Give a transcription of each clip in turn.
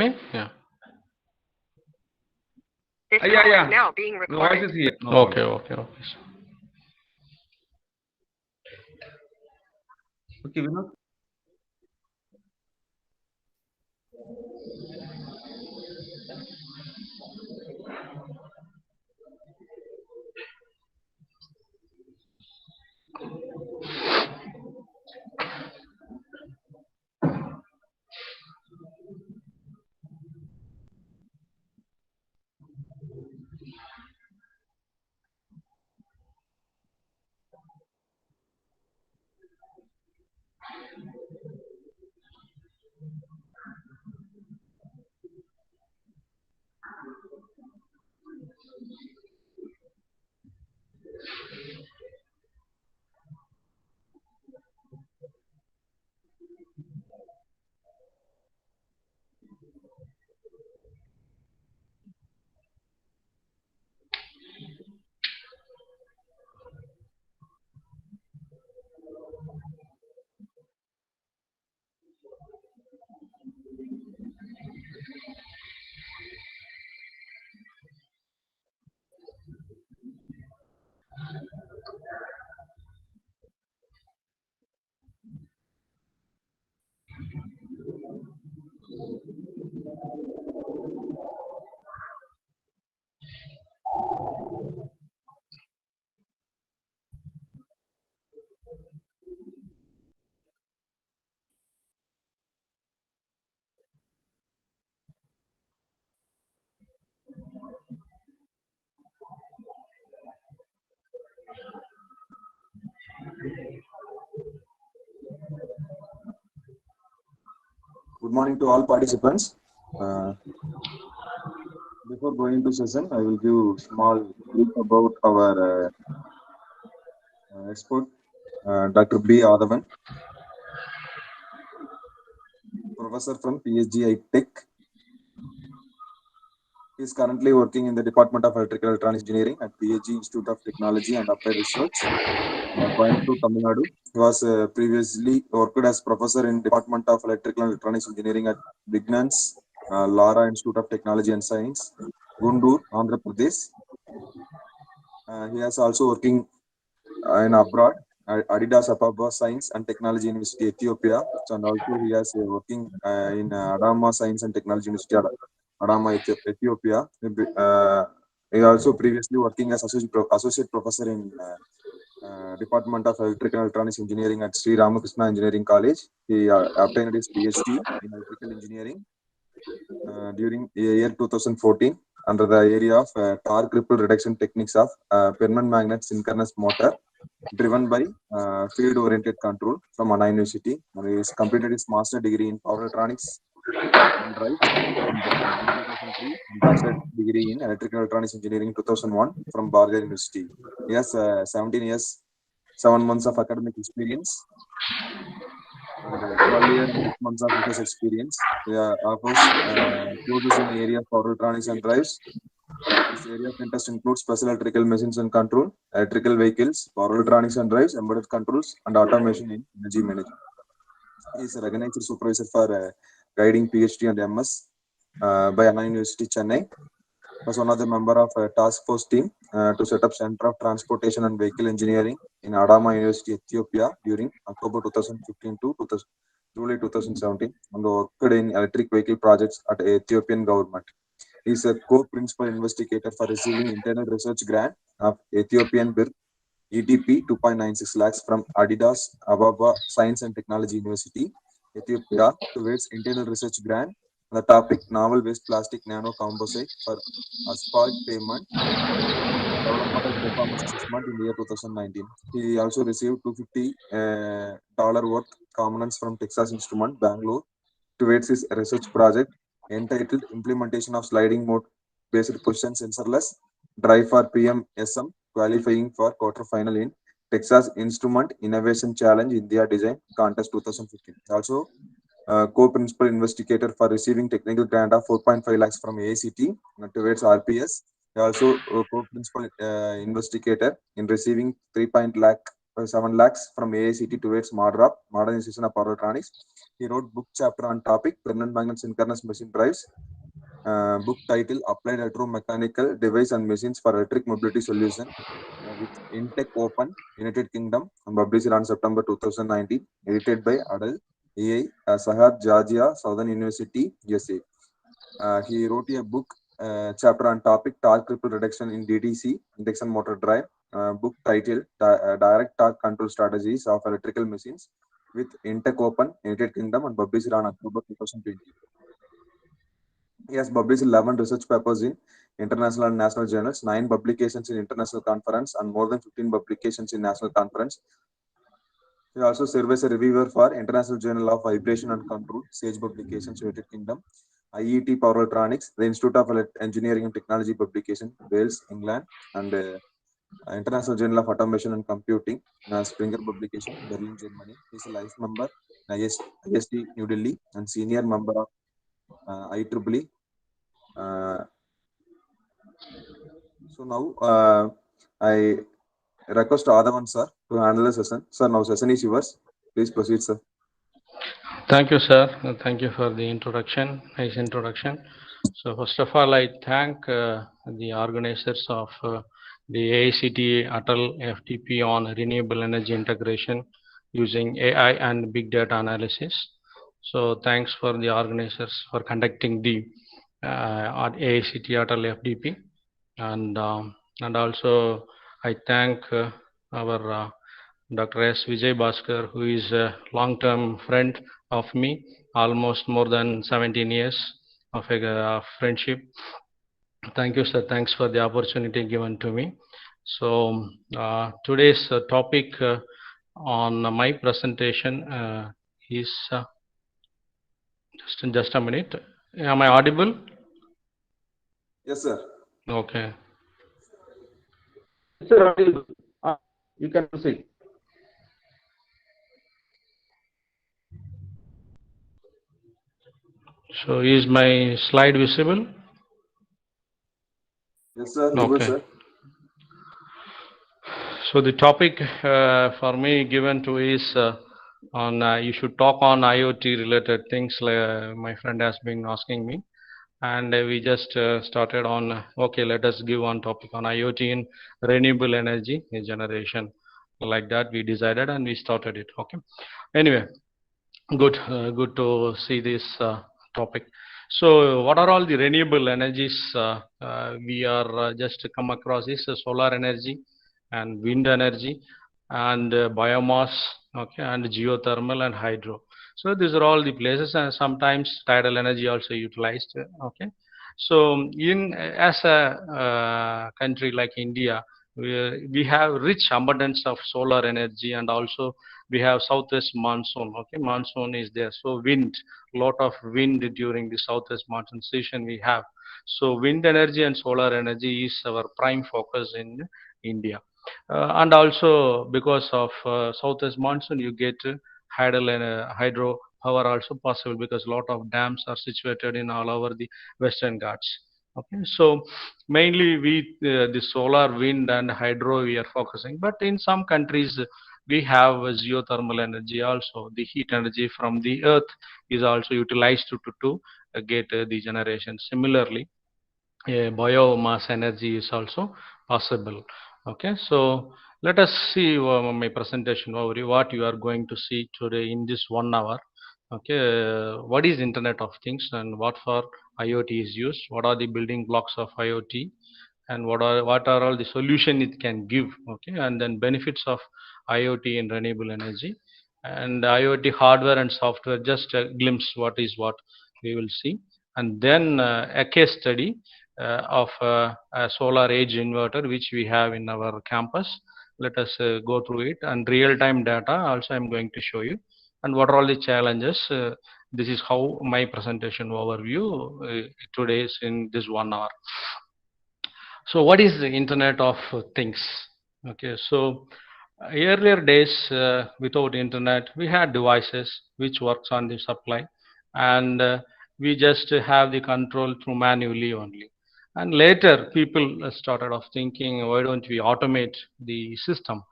me? Yeah. This call is now being recorded. Voice is here. No Okay, problem. okay, okay. Okay, Vinod. Good morning to all participants. Before going to session, I will give small brief about our expert, Dr.B.ADHAVAN, professor from PhD ITech. He is currently working in the Department of Electrical Electronics Engineering at PhD Institute of Technology and Applied Research, Coimbatore, Tamil Nadu. He was previously worked as professor in Department of Electrical and Electronics Engineering at Vignan's Lara Institute of Technology and Science, Guntur, Andhra Pradesh. He is also working in abroad, Adidas Ababa Science and Technology University, Ethiopia. And also he is working in Adama Science and Technology University, Adama, Ethiopia. He also previously working as associate professor in Department of Electrical and Electronics Engineering at Sri Ramakrishna Engineering College. He obtained his PhD in Electrical Engineering during the year 2014 under the area of torque ripple reduction techniques of permanent magnet synchronous motor driven by field-oriented control from Anna University. And he has completed his master degree in power electronics and drives in 2003 and bachelor degree in electrical electronics engineering in 2001 from Bharatiya University. He has 17 years, 7 months of academic experience and 12 years and 6 months of research experience. He offers courses in the area of power electronics and drives. This area of interest includes special electrical machines and control, electrical vehicles, power electronics and drives, embedded controls, and automation in energy management. He is a recognized supervisor for guiding PhD and MS by Anna University, Chennai. Was one of the member of a task force team to set up Center of Transportation and Vehicle Engineering in Adama University, Ethiopia during October 2015 to July 2017 and worked in electric vehicle projects at Ethiopian government. He is a co-principal investigator for receiving internal research grant of Ethiopian birr ETP 2.96 lakhs from Adidas Ababa Science and Technology University, Ethiopia, towards internal research grant on the topic novel waste plastic nano composite for asphalt pavement development and performance assessment in the year 2019. He also received $250 worth components from Texas Instrument, Bangalore, towards his research project entitled Implementation of Sliding Mode Based Position Sensorless Drive for PMSM, qualifying for quarterfinal in Texas Instrument Innovation Challenge India Design Contest 2015. Also, co-principal investigator for receiving technical grant of 4.5 lakhs from AICTE towards RPS. He also co-principal investigator in receiving 3 lakh 7 lakhs from AICTE towards MODRAP, modernization of power electronics. He wrote book chapter on topic permanent magnet synchronous machine drives. Book title Applied Electromechanical Device and Machines for Electric Mobility Solution with Intech Open, United Kingdom, and published on September 2019. Edited by ATAL, AI, Sahar, Georgia, Southern University, USA. He wrote a book chapter on topic torque ripple reduction in DTC, induction motor drive. Book titled Direct Torque Control Strategies of Electrical Machines with Intech Open, United Kingdom, and published on October 2020. He has published 11 research papers in international and national journals, 9 publications in international conference, and more than 15 publications in national conference. He also served as a reviewer for International Journal of Vibration and Control, SAGE Publications, United Kingdom, IET Power Electronics, the Institute of Engineering and Technology Publication, Wales, England, and International Journal of Automation and Computing, Springer Publication, Berlin, Germany. He is a life member in IST New Delhi and senior member of IEEE. So now I request Adhavan sir to handle the session. Sir, now session is yours. Please proceed, sir. Thank you, sir. Thank you for the introduction. Nice introduction. So first of all, I thank the organizers of the AICTE ATAL FTP on renewable energy integration using AI and big data analysis. So thanks for the organizers for conducting the AICTE ATAL FTP, and also I thank our Dr. S. Vijay Bhaskar, who is a long-term friend of me, almost more than 17 years of friendship. Thank you, sir. Thanks for the opportunity given to me. So today's topic on my presentation is just a minute. Am I audible? Yes, sir. Okay. Yes, sir, you can proceed. So is my slide visible? Yes, sir. Okay. Sir. So the topic for me given to is on you should talk on IoT related things. My friend has been asking me, and we just started on okay, let us give one topic on IoT in renewable energy generation. Like that we decided and we started it. Okay. Anyway, good to see this topic. So what are all the renewable energies we are just come across is solar energy and wind energy and biomass, okay, and geothermal and hydro. So these are all the places, and sometimes tidal energy also utilized. Okay. So in as a country like India, we have rich abundance of solar energy, and also we have southwest monsoon. Okay, monsoon is there, so wind, lot of wind during the southwest monsoon season we have. So wind energy and solar energy is our prime focus in India. And also because of southwest monsoon, you get hydro power also possible, because a lot of dams are situated in all over the Western Ghats. Okay, so mainly we the solar, wind, and hydro we are focusing, but in some countries we have geothermal energy also. The heat energy from the earth is also utilized to get the generation. Similarly, biomass energy is also possible. Okay, so let us see my presentation overview, what you are going to see today in this 1 hour. Okay, what is Internet of Things and what for IoT is used, what are the building blocks of IoT, and what are all the solution it can give. Okay, and then benefits of IoT in renewable energy, and IoT hardware and software, just a glimpse what is what we will see, and then a case study of a solar age inverter which we have in our campus. Let us go through it, and real-time data also I'm going to show you, and what are all the challenges. This is how my presentation overview today is in this 1 hour. So what is the Internet of Things? Okay, so earlier days without internet we had devices which works on the supply, and we just have the control through manually only. And later people started of thinking, why don't we automate the system?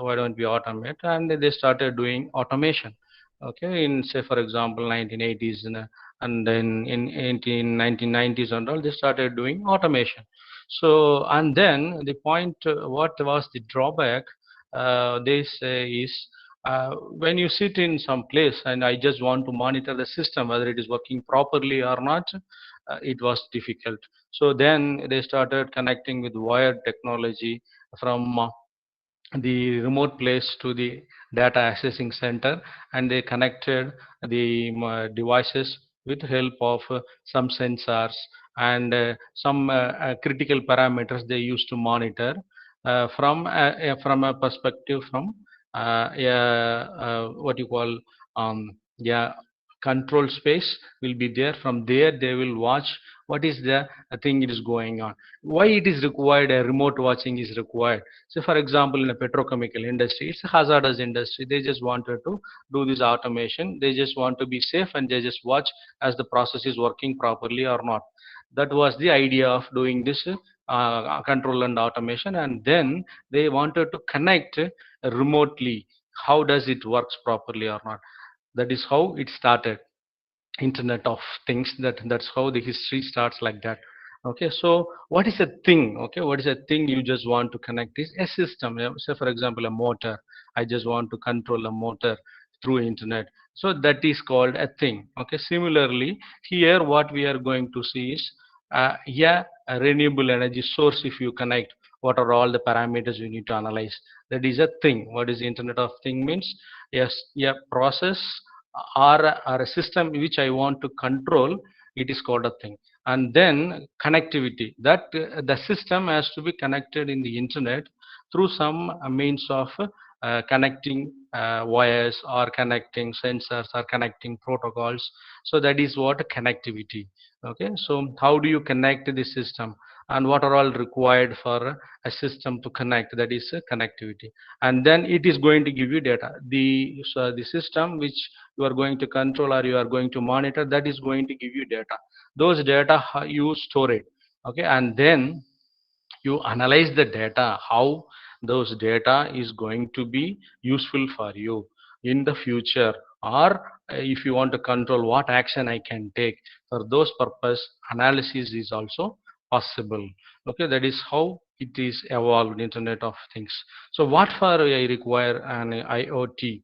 why don't we automate? And they started doing automation. Okay, in say for example 1980s, and then in 1990s and all, they started doing automation. So and then the point, what was the drawback? They say is, when you sit in some place and I just want to monitor the system whether it is working properly or not, it was difficult. So then they started connecting with wired technology from the remote place to the data accessing center, and they connected the devices with help of some sensors and some critical parameters they used to monitor from a perspective from what you call yeah, control space will be there. From there they will watch what is the thing it is going on, why it is required, a remote watching is required. So for example, in a petrochemical industry, it's a hazardous industry. They just wanted to do this automation. They just want to be safe and they just watch as the process is working properly or not. That was the idea of doing this control and automation. And then they wanted to connect remotely. How does it works properly or not? That is how it started. Internet of things, that's how the history starts like that. Okay, so what is a thing? Okay, what is a thing you just want to connect is a system. Say for example a motor, I just want to control a motor through internet, so that is called a thing. Okay, similarly here what we are going to see is yeah, a renewable energy source. If you connect, what are all the parameters you need to analyze? That is a thing. What is the internet of thing means? Yes, yeah, process or a system which I want to control, it is called a thing. And then connectivity, that the system has to be connected in the internet through some means of connecting wires or connecting sensors or connecting protocols. So that is what connectivity. Okay, so how do you connect the system and what are all required for a system to connect? That is connectivity. And then it is going to give you data. The system which you are going to control or you are going to monitor, that is going to give you data. Those data you store it. Okay, and then you analyze the data, how those data is going to be useful for you in the future, or if you want to control what action I can take. For those purpose, analysis is also possible. Okay, that is how it is evolved, internet of things. So what for I require an IoT?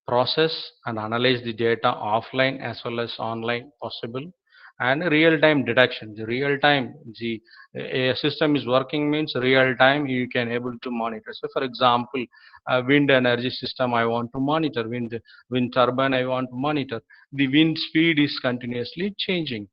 Process and analyze the data offline as well as online possible, and real-time detection. The real-time, the a system is working means real-time you can able to monitor. So for example, a wind energy system I want to monitor, wind turbine I want to monitor. The wind speed is continuously changing.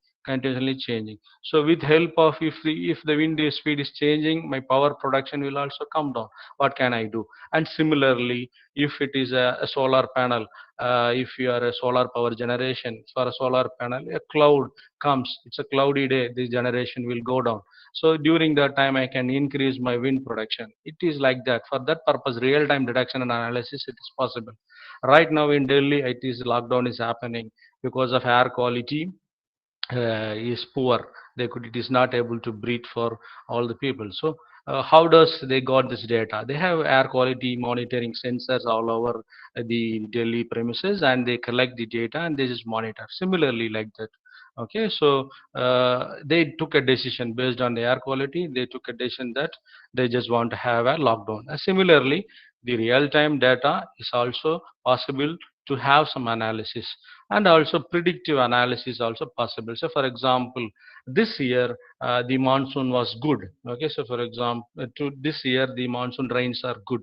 So with help of, if the wind speed is changing, my power production will also come down. What can I do? And similarly, if it is a solar panel, if you are a solar power generation, for a solar panel a cloud comes, it's a cloudy day, the generation will go down. So during that time I can increase my wind production. It is like that. For that purpose, real time detection and analysis, it is possible. Right now in Delhi, it is lockdown is happening because of air quality is poor. It is not able to breathe for all the people. So how does they got this data? They have air quality monitoring sensors all over the Delhi premises, and they collect the data and they just monitor similarly like that. Okay, so they took a decision based on the air quality. They took a decision that they just want to have a lockdown. Similarly, the real-time data is also possible to have some analysis, and also predictive analysis also possible. So for example, this year the monsoon was good. Okay, so for example, to this year the monsoon rains are good.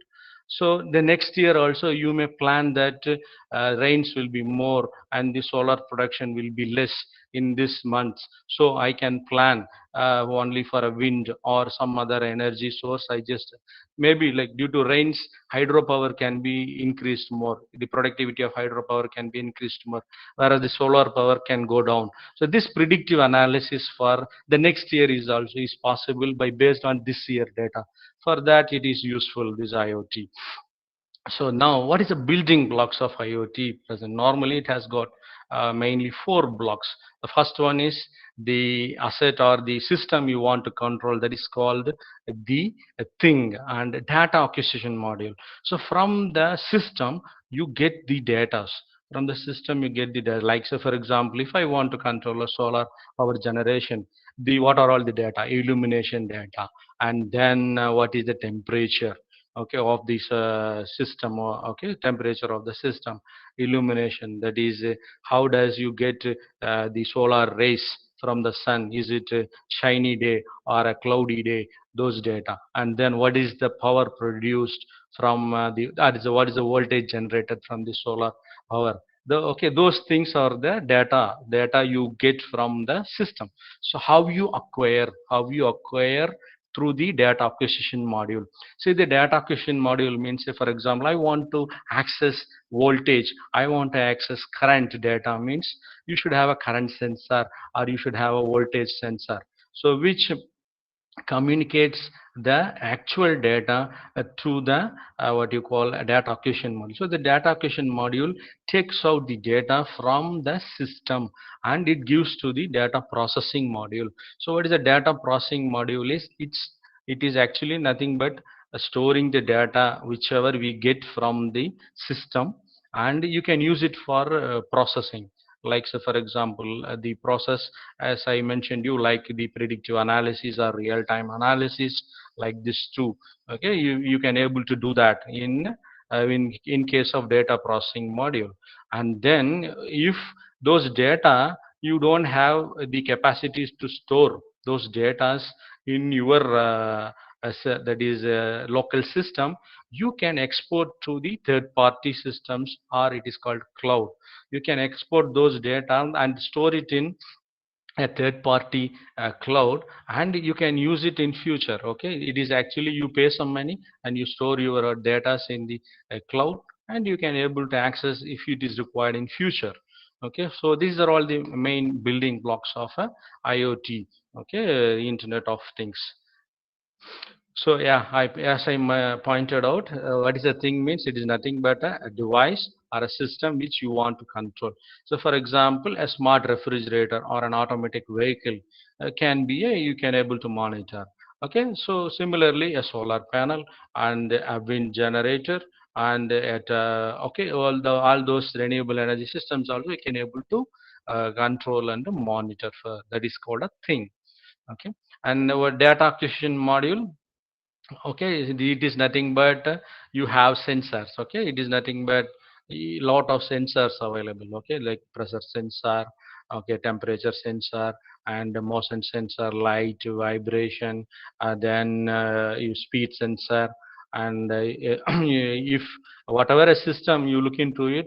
So the next year also you may plan that rains will be more and the solar production will be less in this month. So I can plan only for a wind or some other energy source. I just, maybe like due to rains, hydropower can be increased more. The productivity of hydropower can be increased more, whereas the solar power can go down. So this predictive analysis for the next year is also is possible by based on this year data. For that it is useful, this IoT. So now what is the building blocks of IoT present? Normally it has got mainly four blocks. The first one is the asset or the system you want to control, that is called the thing, and data acquisition module. So from the system you get the data. From the system you get the data, like, so for example, if I want to control a solar power generation, the what are all the data? Illumination data, and then what is the temperature, okay, of this system, or okay, temperature of the system, illumination, that is how does you get the solar rays from the sun, is it a shiny day or a cloudy day, those data. And then what is the power produced from the, that is what is the voltage generated from the solar power, the, okay, those things are the data you get from the system. So how you acquire through the data acquisition module. See, the data acquisition module means, say for example, I want to access voltage, I want to access current data, means you should have a current sensor or you should have a voltage sensor, so which communicates the actual data through the what you call a data acquisition module. So the data acquisition module takes out the data from the system and it gives to the data processing module. So what is the data processing module is, it is actually nothing but storing the data whichever we get from the system, and you can use it for processing. Like, so for example, the process, as I mentioned you, like the predictive analysis or real-time analysis, like this too. Okay, you can able to do that in case of data processing module. And then if those data you don't have the capacities to store those data in your that is local system, you can export to the third party systems, or it is called cloud. You can export those data and store it in a third party cloud, and you can use it in future. Okay, it is actually you pay some money and you store your data in the cloud, and you can able to access if it is required in future. Okay, so these are all the main building blocks of a IoT, okay, internet of things. So yeah, as I pointed out, what is the thing means, it is nothing but a device or a system which you want to control. So for example, a smart refrigerator or an automatic vehicle can be you can able to monitor. Okay, so similarly a solar panel and a wind generator, and at okay, all those renewable energy systems also you can able to control and monitor for, that is called a thing. Okay, and our data acquisition module, okay, it is nothing but you have sensors. Okay, it is nothing but a lot of sensors available. Okay, like pressure sensor, okay, temperature sensor, and motion sensor, light, vibration, then you speed sensor, and if whatever a system you look into it,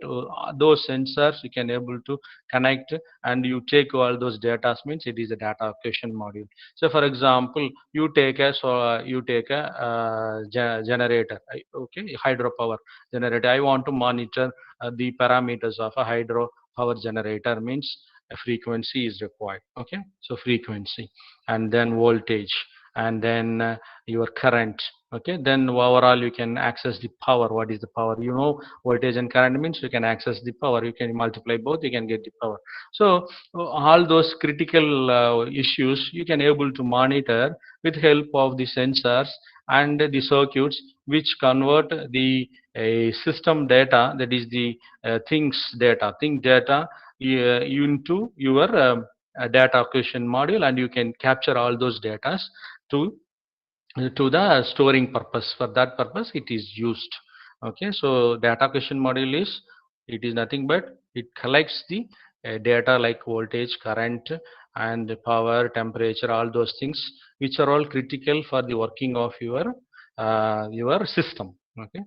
those sensors you can able to connect, and you take all those data, means it is a data acquisition module. So for example, you take a, so you take a generator, okay, hydropower generator. I want to monitor the parameters of a hydro power generator, means a frequency is required. Okay, so frequency, and then voltage, and then your current. Okay, then overall you can access the power. What is the power? You know, voltage and current means you can access the power. You can multiply both, you can get the power. So all those critical issues you can able to monitor with help of the sensors and the circuits, which convert the system data, that is the thing data into your data acquisition module, and you can capture all those data to the storing purpose. For that purpose it is used. Okay, so data acquisition module is, it is nothing but it collects the data like voltage, current, and power, temperature, all those things which are all critical for the working of your system. Okay,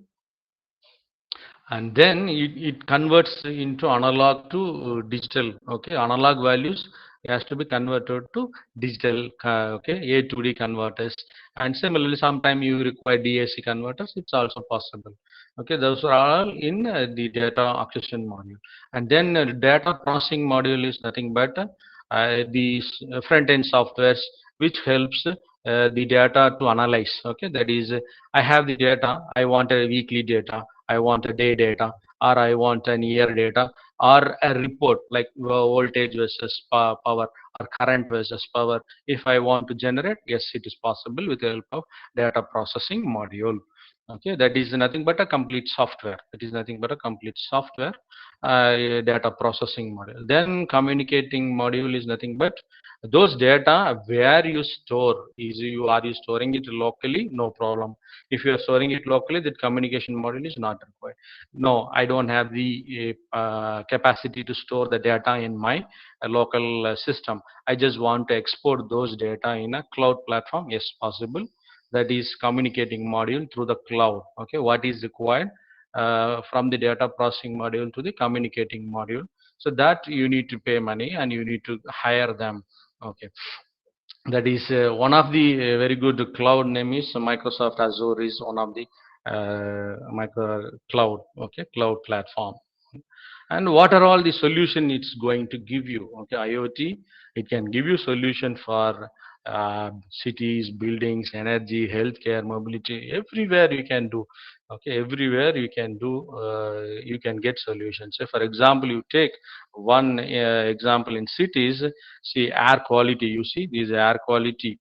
and then it converts into analog to digital. Okay, analog values has to be converted to digital, okay, A to D converters. And similarly sometime you require DAC converters, it's also possible. Okay, those are all in the data acquisition module. And then data processing module is nothing but the front end softwares which helps the data to analyze. Okay, that is I have the data, I want a weekly data, I want a day data, or I want an year data, or a report like voltage versus power or current versus power. If I want to generate, yes, it is possible with the help of data processing module. Okay, that is nothing but a complete software. That is nothing but a complete software, data processing module. Then communicating module is nothing but those data where you store. Is you are you storing it locally? No problem. If you are storing it locally, that communication module is not required. No, I don't have the capacity to store the data in my local system. I just want to export those data in a cloud platform. Yes, possible. That is communicating module through the cloud. Okay, what is required from the data processing module to the communicating module? So that you need to pay money and you need to hire them. Okay, that is one of the very good cloud name is Microsoft Azure is one of the micro cloud, okay, cloud platform. And what are all the solution it's going to give you? Okay, IoT, it can give you solution for cities, buildings, energy, healthcare, mobility, everywhere you can do. Okay, everywhere you can do, you can get solutions. So for example, you take one example in cities. See, air quality, you see this air quality.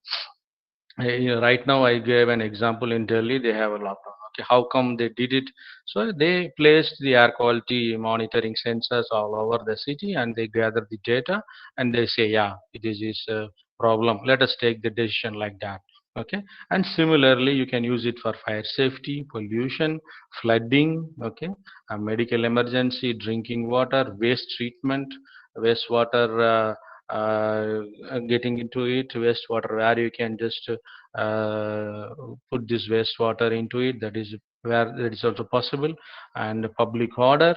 Right now, I gave an example in Delhi. They have a lockdown. Okay, how come they did it? So they placed the air quality monitoring sensors all over the city, and they gather the data, and they say, yeah, it is a problem. Let us take the decision like that. Okay, and similarly, you can use it for fire safety, pollution, flooding. Okay, a medical emergency, drinking water, waste treatment, wastewater. Getting into it, wastewater where you can just put this wastewater into it, that is where that is also possible. And public order,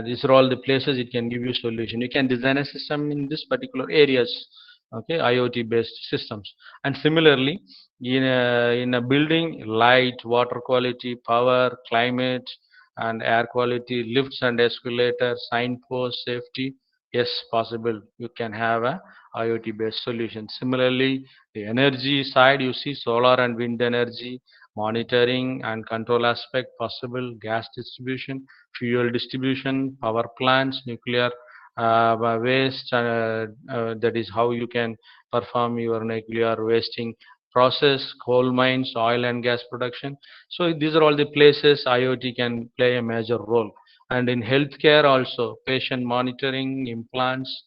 these are all the places it can give you solution. You can design a system in this particular areas. Okay, IoT based systems. And similarly, in a building, light, water quality, power, climate, and air quality, lifts and escalators, signpost, safety. Yes, possible. You can have a IoT based solution. Similarly, the energy side, you see solar and wind energy, monitoring and control aspect possible, gas distribution, fuel distribution, power plants, nuclear waste, that is how you can perform your nuclear wasting process, coal mines, oil and gas production. So these are all the places IoT can play a major role. And in healthcare also, patient monitoring, implants,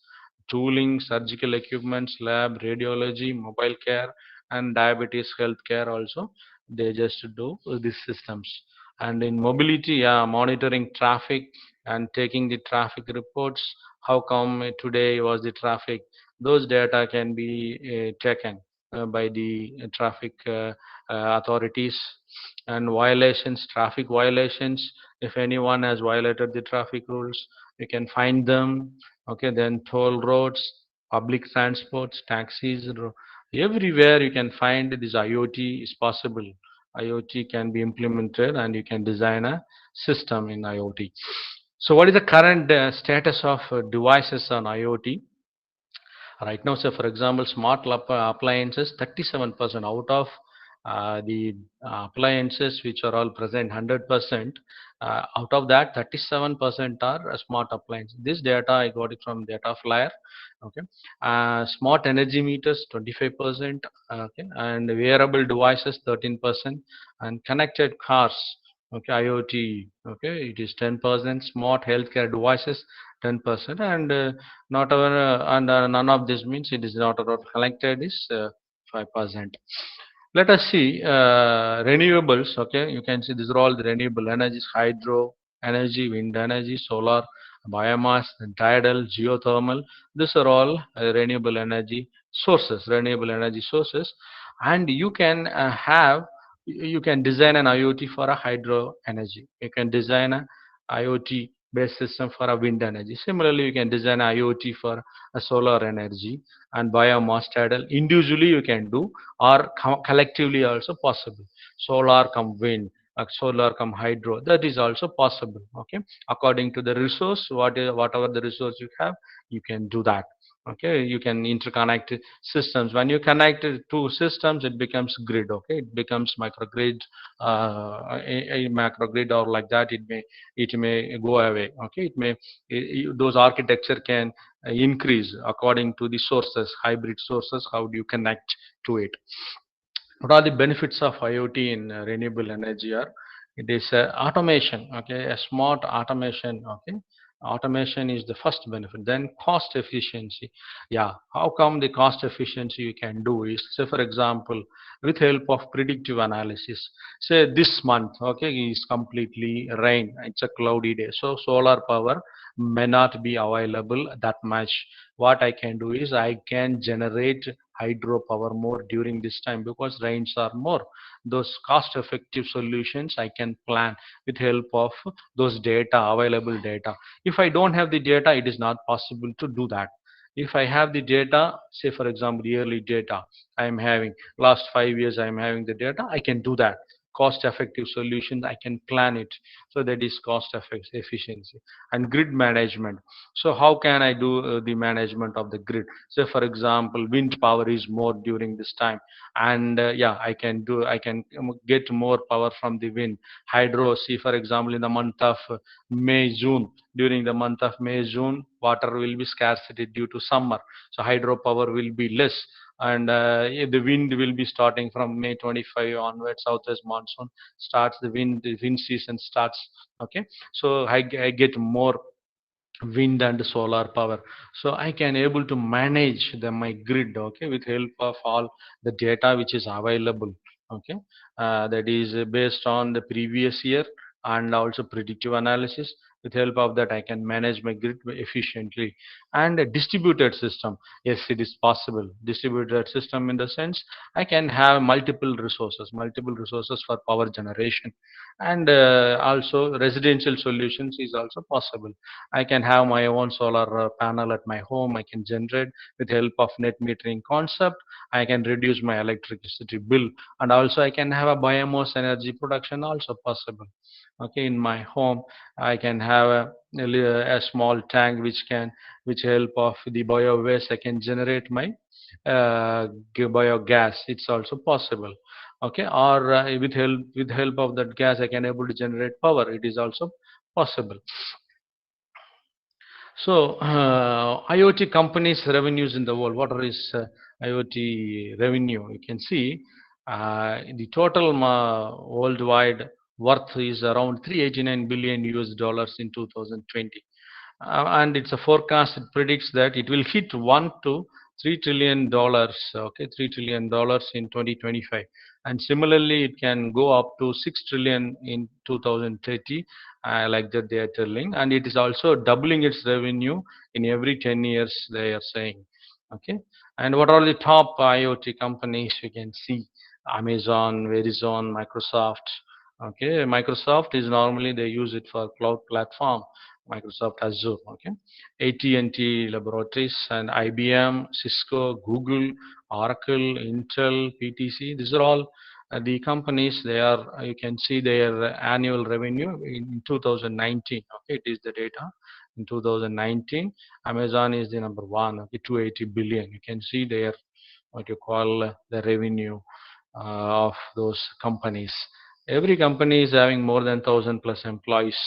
tooling, surgical equipments, lab, radiology, mobile care, and diabetes healthcare also. They just do these systems. And in mobility, yeah, monitoring traffic and taking the traffic reports. How come today was the traffic? Those data can be taken by the traffic authorities. And violations, traffic violations. If anyone has violated the traffic rules, you can find them. Okay, then toll roads, public transports, taxis, everywhere you can find this IoT is possible. IoT can be implemented and you can design a system in IoT. So what is the current status of devices on IoT? Right now, say for example, smart appliances, 37% out of the appliances which are all present 100%, out of that 37% are smart appliances. This data I got it from data flyer. Okay, smart energy meters 25%. Okay, and wearable devices 13%, and connected cars, okay, IoT, okay, it is 10%. Smart healthcare devices 10%. And not our and none of this means it is not about collected is 5%. Let us see renewables. Okay, you can see these are all the renewable energies: hydro energy, wind energy, solar, biomass, tidal, geothermal. These are all renewable energy sources. Renewable energy sources. And you can you can design an IoT for a hydro energy. You can design a IoT based system for a wind energy. Similarly, you can design IoT for a solar energy and biomass tidal. Individually, you can do, or collectively also possible. Solar come wind, solar come hydro. That is also possible. Okay, according to the resource, whatever the resource you have, you can do that. Okay, you can interconnect systems. When you connect two systems, it becomes grid. Okay, it becomes microgrid, a macrogrid, or like that. It may go away. Okay, it may those architecture can increase according to the sources, hybrid sources. How do you connect to it? What are the benefits of IoT in renewable energy? Are it is automation. Okay, a smart automation. Okay, automation is the first benefit. Then cost efficiency. Yeah, how come the cost efficiency you can do is, say for example, with help of predictive analysis. Say this month, okay, is completely rain. It's a cloudy day, so solar power may not be available that much. What I can do is I can generate hydropower more during this time because rains are more. Those cost effective solutions I can plan with help of those data, available data. If I don't have the data, it is not possible to do that. If I have the data, say for example yearly data, I am having last 5 years, I am having the data, I can do that. Cost effective solutions, I can plan it. So that is cost efficiency. And grid management. So how can I do the management of the grid? Say for example wind power is more during this time, and yeah, I can get more power from the wind. Hydro, see for example in the month of May June, during the month of May June, water will be scarcity due to summer, so hydropower will be less. And the wind will be starting from May 25 onwards. Southwest monsoon starts, the wind season starts. Okay, so I get more wind and solar power, so I can able to manage my grid. Okay, with help of all the data which is available. Okay, that is based on the previous year and also predictive analysis. With help of that I can manage my grid efficiently. And a distributed system, yes, it is possible. Distributed system in the sense I can have multiple resources for power generation. And also residential solutions is also possible. I can have my own solar panel at my home. I can generate with help of net metering concept. I can reduce my electricity bill, and also I can have a biomass energy production also possible. Okay, in my home, I can have a small tank which help of the bio waste. I can generate my biogas. It's also possible. Okay, or with help of that gas, I can able to generate power. It is also possible. So, IoT companies' revenues in the world. What is IoT revenue? You can see the total worldwide worth is around 389 billion US dollars in 2020. And it's a forecast. It predicts that it will hit $1 to $3 trillion. Okay, $3 trillion in 2025, and similarly it can go up to 6 trillion in 2030. Like that they are telling, and it is also doubling its revenue in every 10 years, they are saying. Okay, and what are the top IoT companies? You can see Amazon, Verizon, Microsoft. Okay, Microsoft is normally they use it for cloud platform, Microsoft Azure. Okay, AT&T Laboratories and IBM, Cisco, Google, Oracle, Intel, PTC. These are all the companies. They are, you can see their annual revenue in 2019. Okay, it is the data in 2019. Amazon is the number one. Okay, 280 billion. You can see their, what you call, the revenue of those companies. Every company is having more than 1,000 plus employees.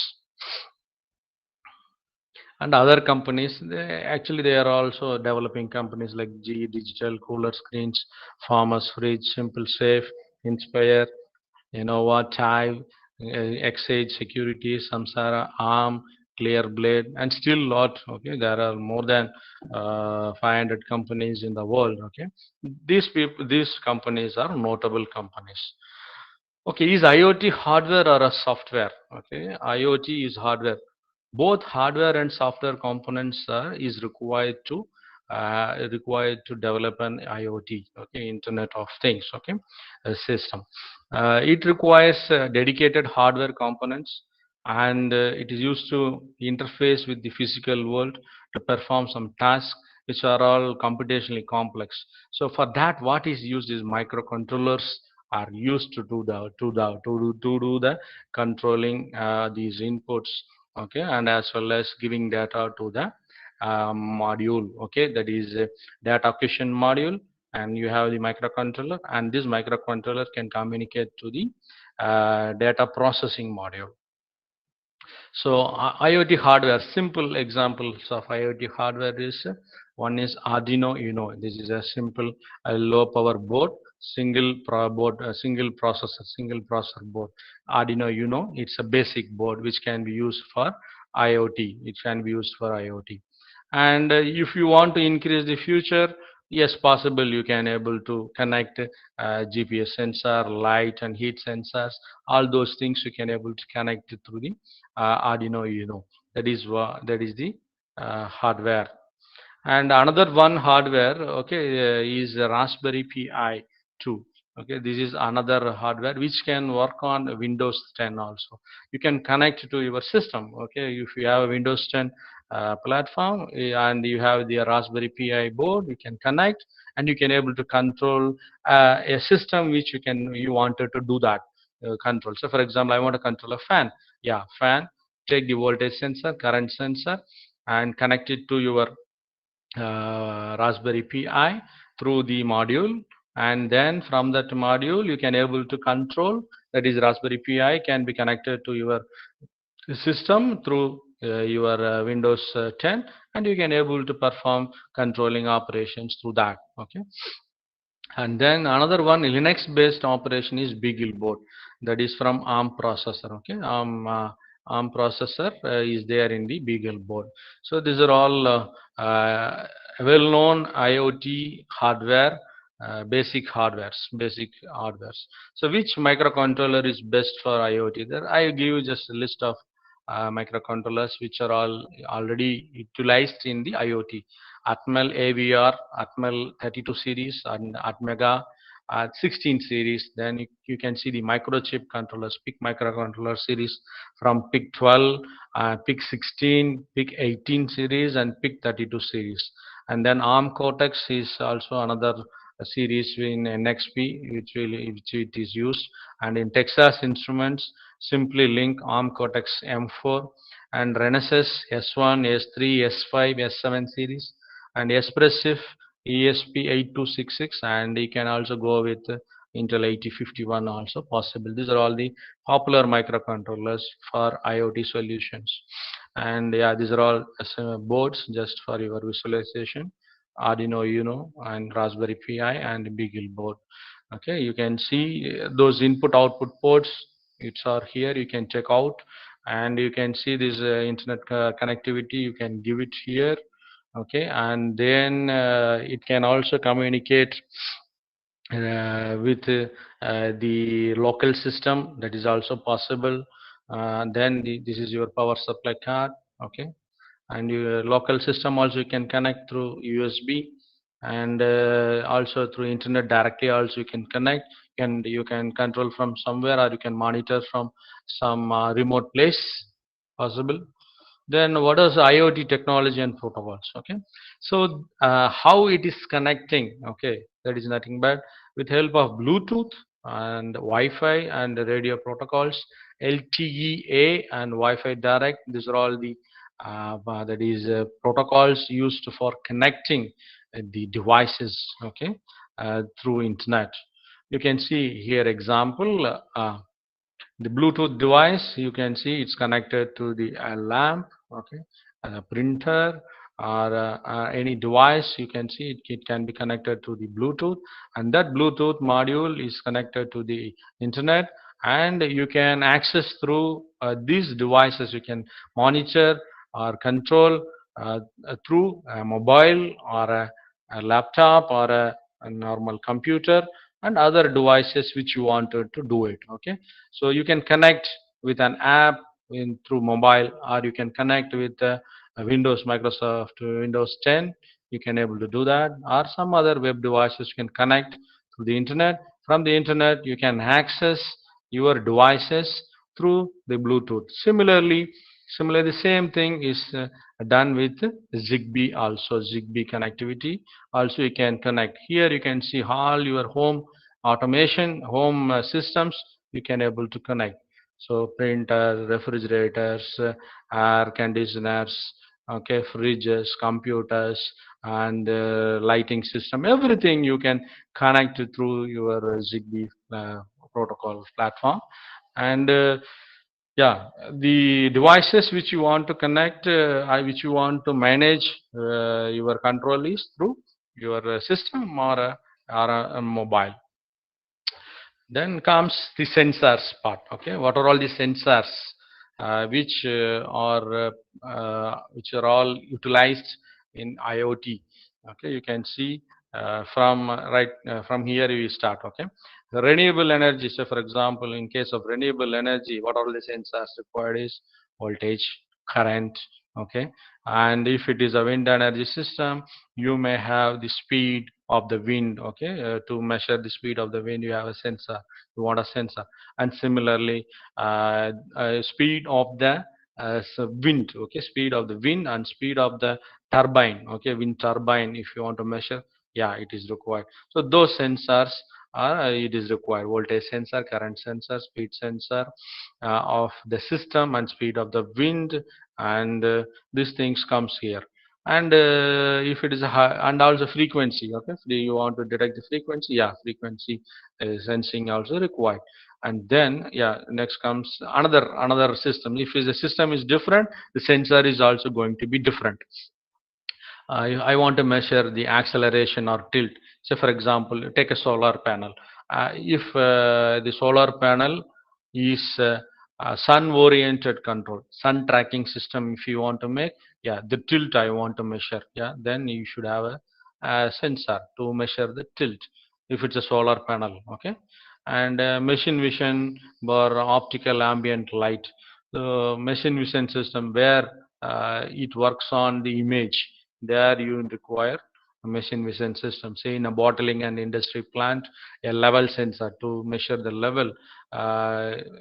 And other companies, they are also developing companies like GE Digital, Cooler Screens, Farmers Fridge, Simple Safe, Inspire, Innova, Chive, Xage Security, Samsara, Arm, Clearblade, and still lot. Okay, there are more than 500 companies in the world. Okay, these companies are notable companies. Okay, is IoT hardware or a software? Okay, IoT is hardware. Both hardware and software components is required to develop an IoT. Okay, Internet of Things. Okay, a system. It requires dedicated hardware components, and it is used to interface with the physical world to perform some tasks which are all computationally complex. So for that, what is used is microcontrollers are used to do the controlling these inputs. Okay, and as well as giving data to the module. Okay, that is a data acquisition module, and you have the microcontroller, and this microcontroller can communicate to the data processing module. So IoT hardware, simple examples of IoT hardware is one is Arduino Uno. This is a simple low power board, single processor board. Arduino Uno, it's a basic board which can be used for IoT. It can be used for IoT. And if you want to increase the future, yes, possible, you can able to connect GPS sensor, light and heat sensors, all those things you can able to connect through the Arduino Uno. That is the hardware. And another one hardware, okay, is Raspberry Pi 2. Okay, this is another hardware which can work on Windows 10 also. You can connect to your system. Okay, if you have a Windows 10 platform and you have the Raspberry Pi board, you can connect and you can able to control a system which you wanted to do that control. So for example, I want to control a fan. Yeah, fan. Take the voltage sensor, current sensor, and connect it to your Raspberry Pi through the module, and then from that module you can able to control, that is Raspberry Pi can be connected to your system through your Windows 10, and you can able to perform controlling operations through that. Okay, and then another one Linux based operation is BeagleBoard, that is from ARM processor. Okay, ARM processor is there in the BeagleBoard. So these are all well known IoT hardware, basic hardwares. So which microcontroller is best for IoT? There I give you just a list of microcontrollers which are all already utilized in the IoT. Atmel AVR, Atmel 32 series, and Atmega 16 series. Then you can see the microchip controllers, PIC microcontroller series from PIC 12, PIC 16, PIC 18 series, and PIC 32 series. And then ARM Cortex is also another series in NXP, which it is used. And in Texas Instruments, simply link ARM Cortex M4, and Renesas S1, S3, S5, S7 series, and Espressif ESP8266, and you can also go with Intel 8051 also possible. These are all the popular microcontrollers for IoT solutions. And yeah, these are all boards just for your visualization. Arduino Uno and Raspberry Pi and BeagleBoard. Okay, you can see those input output ports. It's are here. You can check out, and you can see this internet connectivity. You can give it here. Okay, and then it can also communicate with the local system. That is also possible. Then this is your power supply card. Okay, and your local system also you can connect through USB, and also through internet directly also you can connect, and you can control from somewhere, or you can monitor from some remote place possible. Then what is IoT technology and protocols? Okay, so how it is connecting? Okay, that is nothing but with help of Bluetooth and Wi-Fi and radio protocols, LTE-A and Wi-Fi direct. These are all the that is protocols used for connecting the devices. Okay, through internet. You can see here example. The Bluetooth device, you can see it's connected to the lamp. Okay, a printer, or any device, you can see it can be connected to the Bluetooth, and that Bluetooth module is connected to the internet, and you can access through these devices. You can monitor or control through a mobile or a laptop or a normal computer and other devices which you wanted to do it. Okay, so you can connect with an app through mobile, or you can connect with Windows, Microsoft Windows 10. You can able to do that, or some other web devices you can connect to the internet. From the internet, you can access your devices through the Bluetooth. Similarly, the same thing is done with Zigbee also. Zigbee connectivity also you can connect. Here you can see all your home automation, home systems you can able to connect. So printers, refrigerators, air conditioners, okay, fridges, computers, and lighting system, everything you can connect through your Zigbee protocol platform. And yeah, the devices which you want to connect, which you want to manage your control is through your system or a mobile. Then comes the sensors part. Okay, what are all the sensors which are all utilized in IoT? Okay, you can see from here we start. Okay, the renewable energy. So, for example, in case of renewable energy, what are the sensors required is voltage, current. Okay, and if it is a wind energy system, you may have the speed of the wind. Okay, to measure the speed of the wind, you have a sensor. You want a sensor. And similarly, speed of the wind. Okay, speed of the wind and speed of the turbine. Okay, wind turbine, if you want to measure, yeah, it is required. So those sensors are it is required: voltage sensor, current sensor, speed sensor of the system, and speed of the wind. And these things comes here. And if it is a high, and also frequency. Okay, do you want to detect the frequency? Yeah, frequency sensing also required. And then, yeah, next comes another system. If the system is different, the sensor is also going to be different. I want to measure the acceleration or tilt. So, for example, take a solar panel. If the solar panel is sun-oriented control, sun tracking system, if you want to make, yeah, the tilt I want to measure, yeah, then you should have a sensor to measure the tilt. If it's a solar panel, okay, and machine vision or optical ambient light, the machine vision system where it works on the image, there you require a machine vision system. Say in a bottling and industry plant, a level sensor to measure the level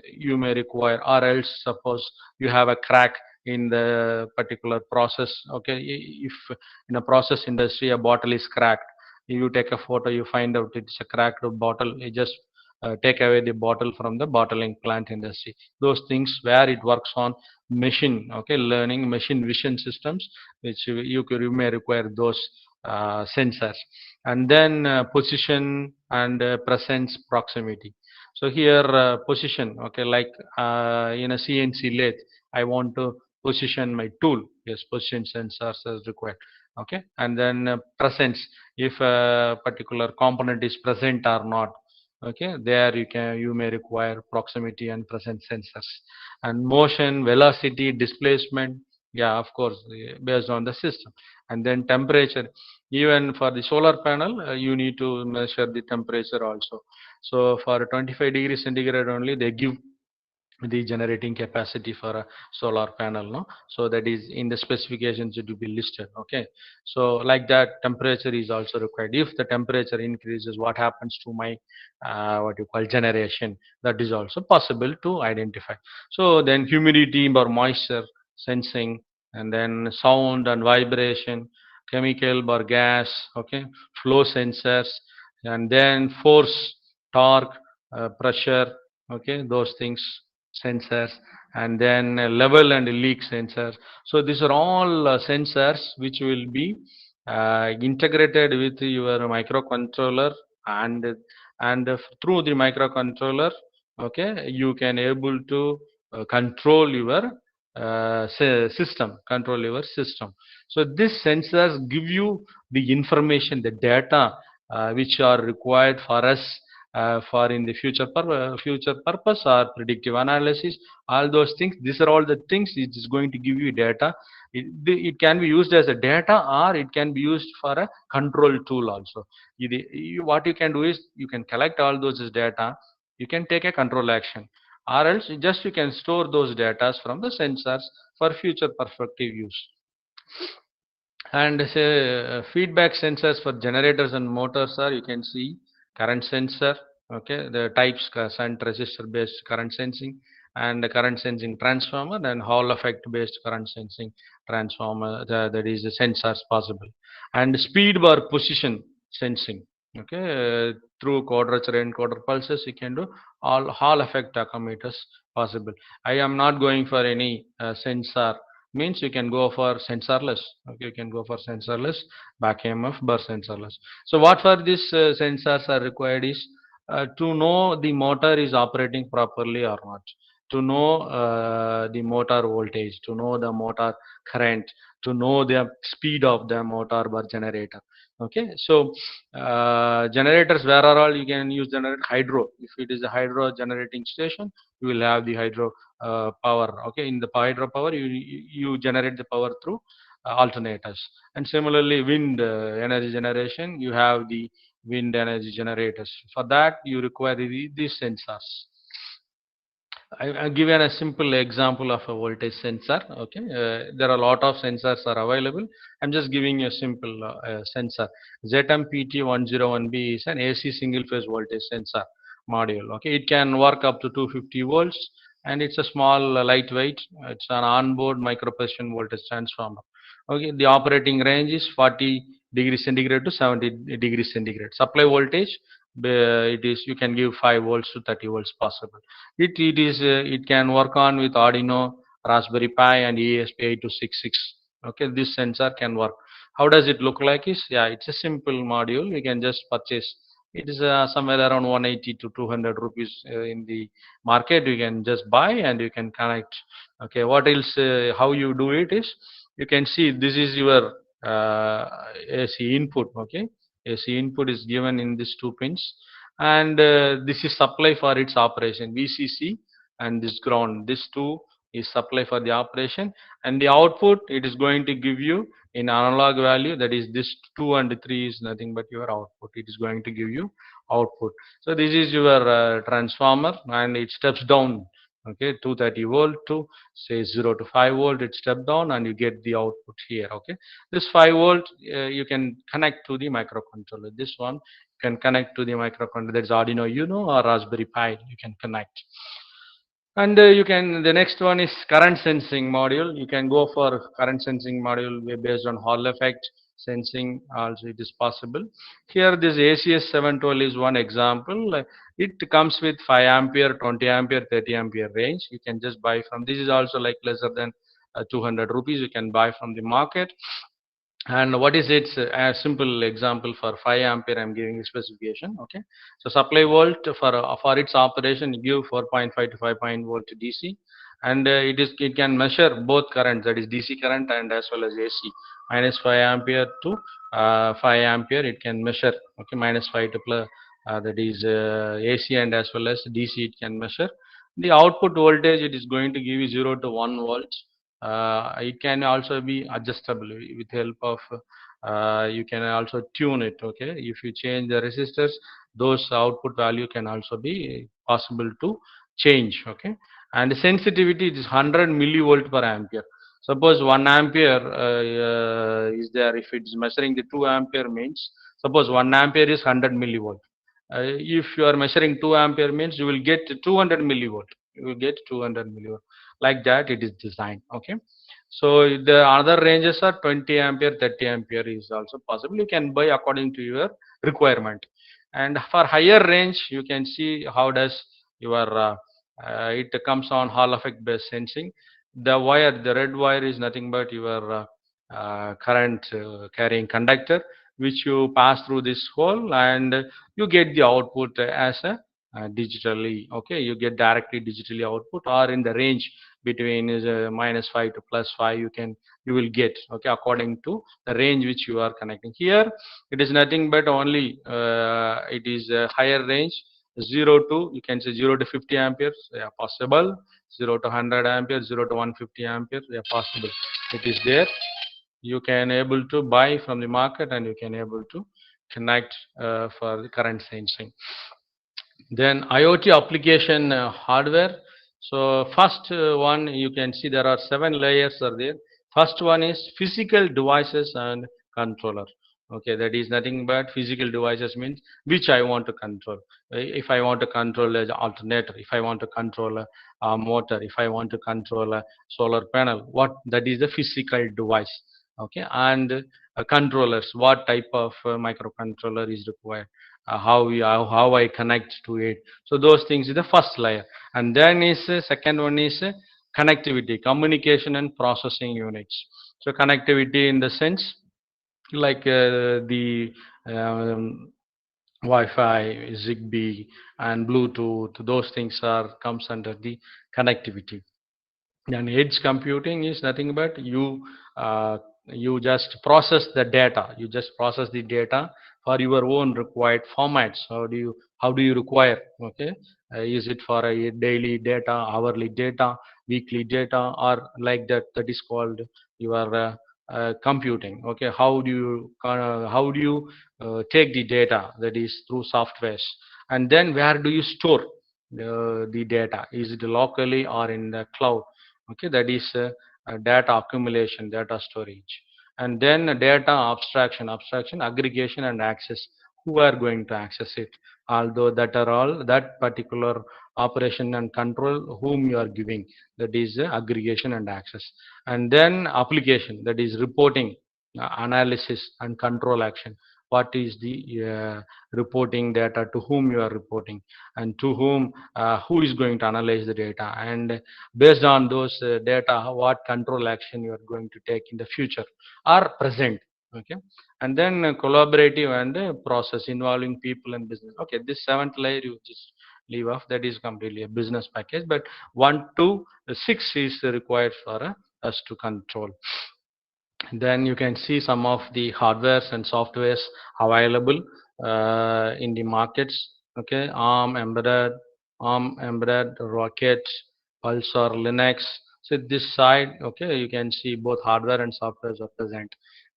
you may require. Or else, suppose you have a crack in the particular process. Okay, if in a process industry a bottle is cracked, you take a photo, you find out it's a cracked bottle, you just take away the bottle from the bottling plant industry. Those things where it works on machine, okay, learning machine vision systems, which you may require those sensors. And then position and presence proximity. So here position, okay, like in a CNC lathe, I want to position my tool. Yes, position sensors is required. Okay, and then presence, if a particular component is present or not. Okay, there you may require proximity and presence sensors. And motion, velocity, displacement, yeah, of course, based on the system. And then temperature, even for the solar panel, you need to measure the temperature also. So for 25 degrees centigrade only, they give the generating capacity for a solar panel, no, so that is in the specifications to be listed. Okay, so like that, temperature is also required. If the temperature increases, what happens to my what you call generation, that is also possible to identify. So then humidity or moisture sensing, and then sound and vibration, chemical or gas, okay, flow sensors, and then force, torque, pressure, okay, those things sensors. And then level and leak sensors. So these are all sensors which will be integrated with your microcontroller. And through the microcontroller, okay, you can able to control your system. So these sensors give you the information, the data which are required for us for in the future purpose or predictive analysis. All those things, these are all the things it is going to give you data. It can be used as a data, or it can be used for a control tool also. What you can do is you can collect all those data, you can take a control action, or else you can store those data from the sensors for future perspective use. And say feedback sensors for generators and motors are, you can see, current sensor, okay, the types shunt resistor based current sensing, and the current sensing transformer, and Hall effect based current sensing transformer, that is the sensors possible. And speed bar position sensing, okay, through quadrature and quarter pulses you can do all Hall effect tachometers possible. I am not going for any sensor means you can go for sensorless. Okay, you can go for sensorless back EMF, burst sensorless. So what for these sensors are required is to know the motor is operating properly or not, to know the motor voltage, to know the motor current, to know the speed of the motor or generator. Okay, so generators, where are all you can use generator? Hydro. If it is a hydro generating station, you will have the hydro power. Okay, in the hydro power, you generate the power through alternators. And similarly, wind energy generation, you have the wind energy generators. For that, you require these sensors. I've given a simple example of a voltage sensor. Okay, there are a lot of sensors are available. I'm just giving you a simple sensor. ZMPT101B is an AC single phase voltage sensor module. Okay, it can work up to 250 volts, and it's a small, lightweight. It's an onboard micro precision voltage transformer. Okay, the operating range is 40 degrees centigrade to 70 degrees centigrade. Supply voltage, it is, you can give 5 volts to 30 volts possible. It can work on with Arduino, Raspberry Pi, and ESP8266. Okay, this sensor can work. How does it look like? Is, yeah, it's a simple module. You can just purchase. It is somewhere around 180 to 200 rupees in the market. You can just buy and you can connect. Okay, what else? How you do it is, you can see this is your AC input. Okay, AC input is given in these two pins, and this is supply for its operation, VCC, and this ground, this two is supply for the operation, and the output it is going to give you in analog value, that is this 2 and 3 is nothing but your output. It is going to give you output. So this is your transformer, and it steps down. Okay, 230 volt to say 0 to 5 volt, it step down and you get the output here. Okay, this 5 volt you can connect to the microcontroller. This one can connect to the microcontroller, that's Arduino Uno or Raspberry Pi, you can connect. And you can, the next one is current sensing module. You can go for current sensing module based on Hall effect sensing also, it is possible. Here this ACS 712 is one example. It comes with 5 ampere, 20 ampere, 30 ampere range. You can just buy from, this is also like lesser than 200 rupees, you can buy from the market. And what is its a simple example for 5 ampere, I'm giving a specification. Okay, so supply volt for its operation, you give 4.5 to 5 volt DC, and it can measure both current, that is DC current and as well as AC. Minus 5 ampere to 5 ampere, it can measure. Okay, minus 5 to plus, that is AC, and as well as DC, it can measure. The output voltage, it is going to give you 0 to 1 volts. It can also be adjustable with help of you can also tune it. Okay, if you change the resistors, those output value can also be possible to change. Okay, and the sensitivity is 100 millivolt per ampere. Suppose 1 ampere is there, if it is measuring the 2 ampere means, suppose 1 ampere is 100 millivolt. If you are measuring 2 ampere means, you will get 200 millivolt. You will get 200 millivolt. Like that it is designed. Okay, so the other ranges are 20 ampere, 30 ampere is also possible. You can buy according to your requirement. And for higher range, you can see how does your it comes on Hall effect based sensing. The wire, the red wire is nothing but your current carrying conductor, which you pass through this hole, and you get the output as a digitally. Okay, you get directly digitally output, or in the range between is minus 5 to plus 5, you will get. Okay, according to the range which you are connecting. Here it is nothing but only it is a higher range, 0 to, you can say 0 to 50 amperes, yeah, possible. 0 to 100 amperes, 0 to 150 amperes, yeah, possible. It is there. You can able to buy from the market, and you can able to connect for the current sensing. Then IoT application hardware. So first one, you can see there are 7 layers are there. First one is physical devices and controller. Okay, that is nothing but physical devices means which I want to control. If I want to control an alternator, if I want to control a motor, if I want to control a solar panel, what that is the physical device. Okay, and controllers, what type of microcontroller is required, how I connect to it. So those things is the first layer, and then is second one is connectivity, communication and processing units. So connectivity in the sense like the um, Wi-Fi, Zigbee, and Bluetooth. Those things are comes under the connectivity. And edge computing is nothing but you just process the data. You just process the data for your own required formats. How do you require? Okay, is it for a daily data, hourly data, weekly data, or like that? That is called your computing. Okay, how do you take the data? That is through softwares. And then where do you store the data? Is it locally or in the cloud? Okay, that is data accumulation, data storage. And then data abstraction, aggregation and access. Who are going to access it? Although that are all that particular operation and control whom you are giving, that is aggregation and access. And then application, that is reporting, analysis and control action. What is the reporting data, to whom you are reporting, and to whom, who is going to analyze the data, and based on those data, what control action you are going to take in the future or present. Okay, and then collaborative and process involving people and business. Okay, this seventh layer you just leave off, that is completely a business package, but 1 to 6 is required for us to control. Then you can see some of the hardwares and softwares available in the markets. Okay, ARM embedded rocket, pulsar, linux. So this side, okay, you can see both hardware and softwares are present.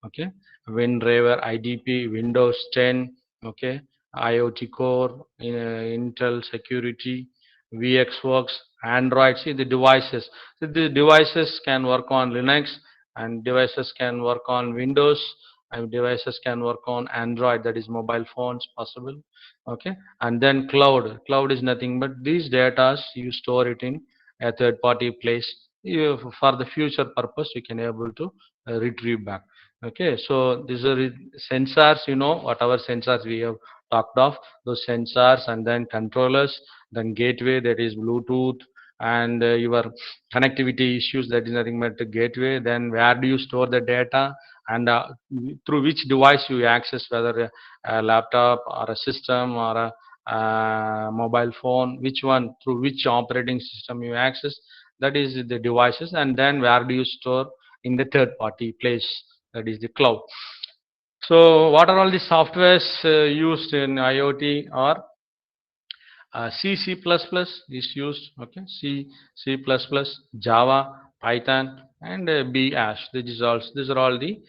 Okay, windraver, idp, windows 10. Okay, iot core, intel security, vxworks, android. See the devices. So the devices can work on linux, and devices can work on windows, and devices can work on android, that is mobile phones possible. Okay, and then cloud is nothing but these data you store it in a third party place. For the future purpose you can able to retrieve back. Okay, so these are sensors, whatever sensors we have talked of, those sensors, and then controllers, then gateway, that is bluetooth, and your connectivity issues, that is nothing but the gateway. Then where do you store the data, and through which device you access, whether a laptop or a system or a mobile phone, which one, through which operating system you access, that is the devices. And then where do you store? In the third party place, that is the cloud. So what are all the softwares used in IoT? Or C++ is used. Okay, C++, Java, Python, and Bash. These are all the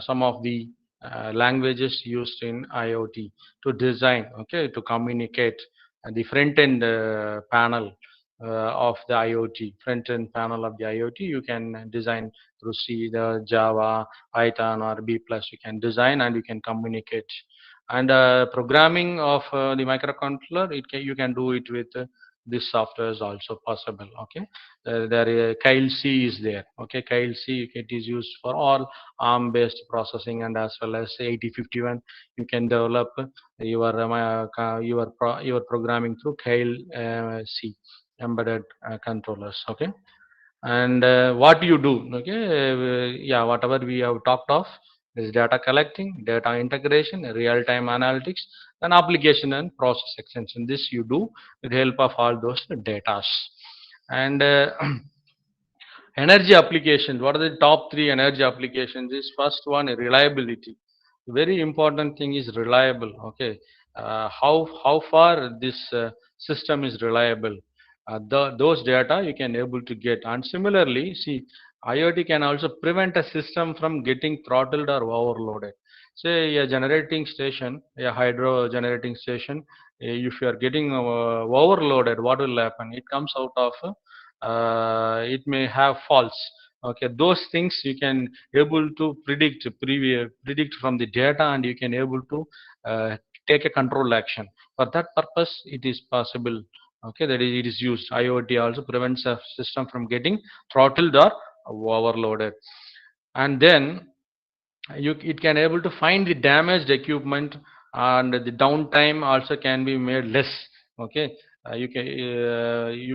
some of the languages used in IoT to design. Okay, to communicate the front end panel of the IoT. Front end panel of the IoT you can design through C, the Java, Python, or B+. You can design and you can communicate. And programming of the microcontroller, you can do it with this software is also possible. Okay, there Kyle C is there. Okay, Kyle C, it is used for all ARM based processing, and as well as 8051 you can develop your your programming through Kyle C embedded controllers. Okay, and what you do? Okay, yeah, whatever we have talked of is data collecting, data integration, real-time analytics, and application and process extension. This you do with the help of all those data. And energy applications, what are the top 3 energy applications? Is first one, reliability. Very important thing is reliable. Okay, how far this system is reliable, those data you can able to get. And similarly, see, IoT can also prevent a system from getting throttled or overloaded. Say a generating station, a hydro generating station, if you are getting overloaded, what will happen? It comes out of it may have faults. Okay, those things you can able to predict from the data, and you can able to uh, take a control action. For that purpose it is possible. Okay, that is, it is used. IoT also prevents a system from getting throttled or overloaded. And then it can able to find the damaged equipment, and the downtime also can be made less. Okay, you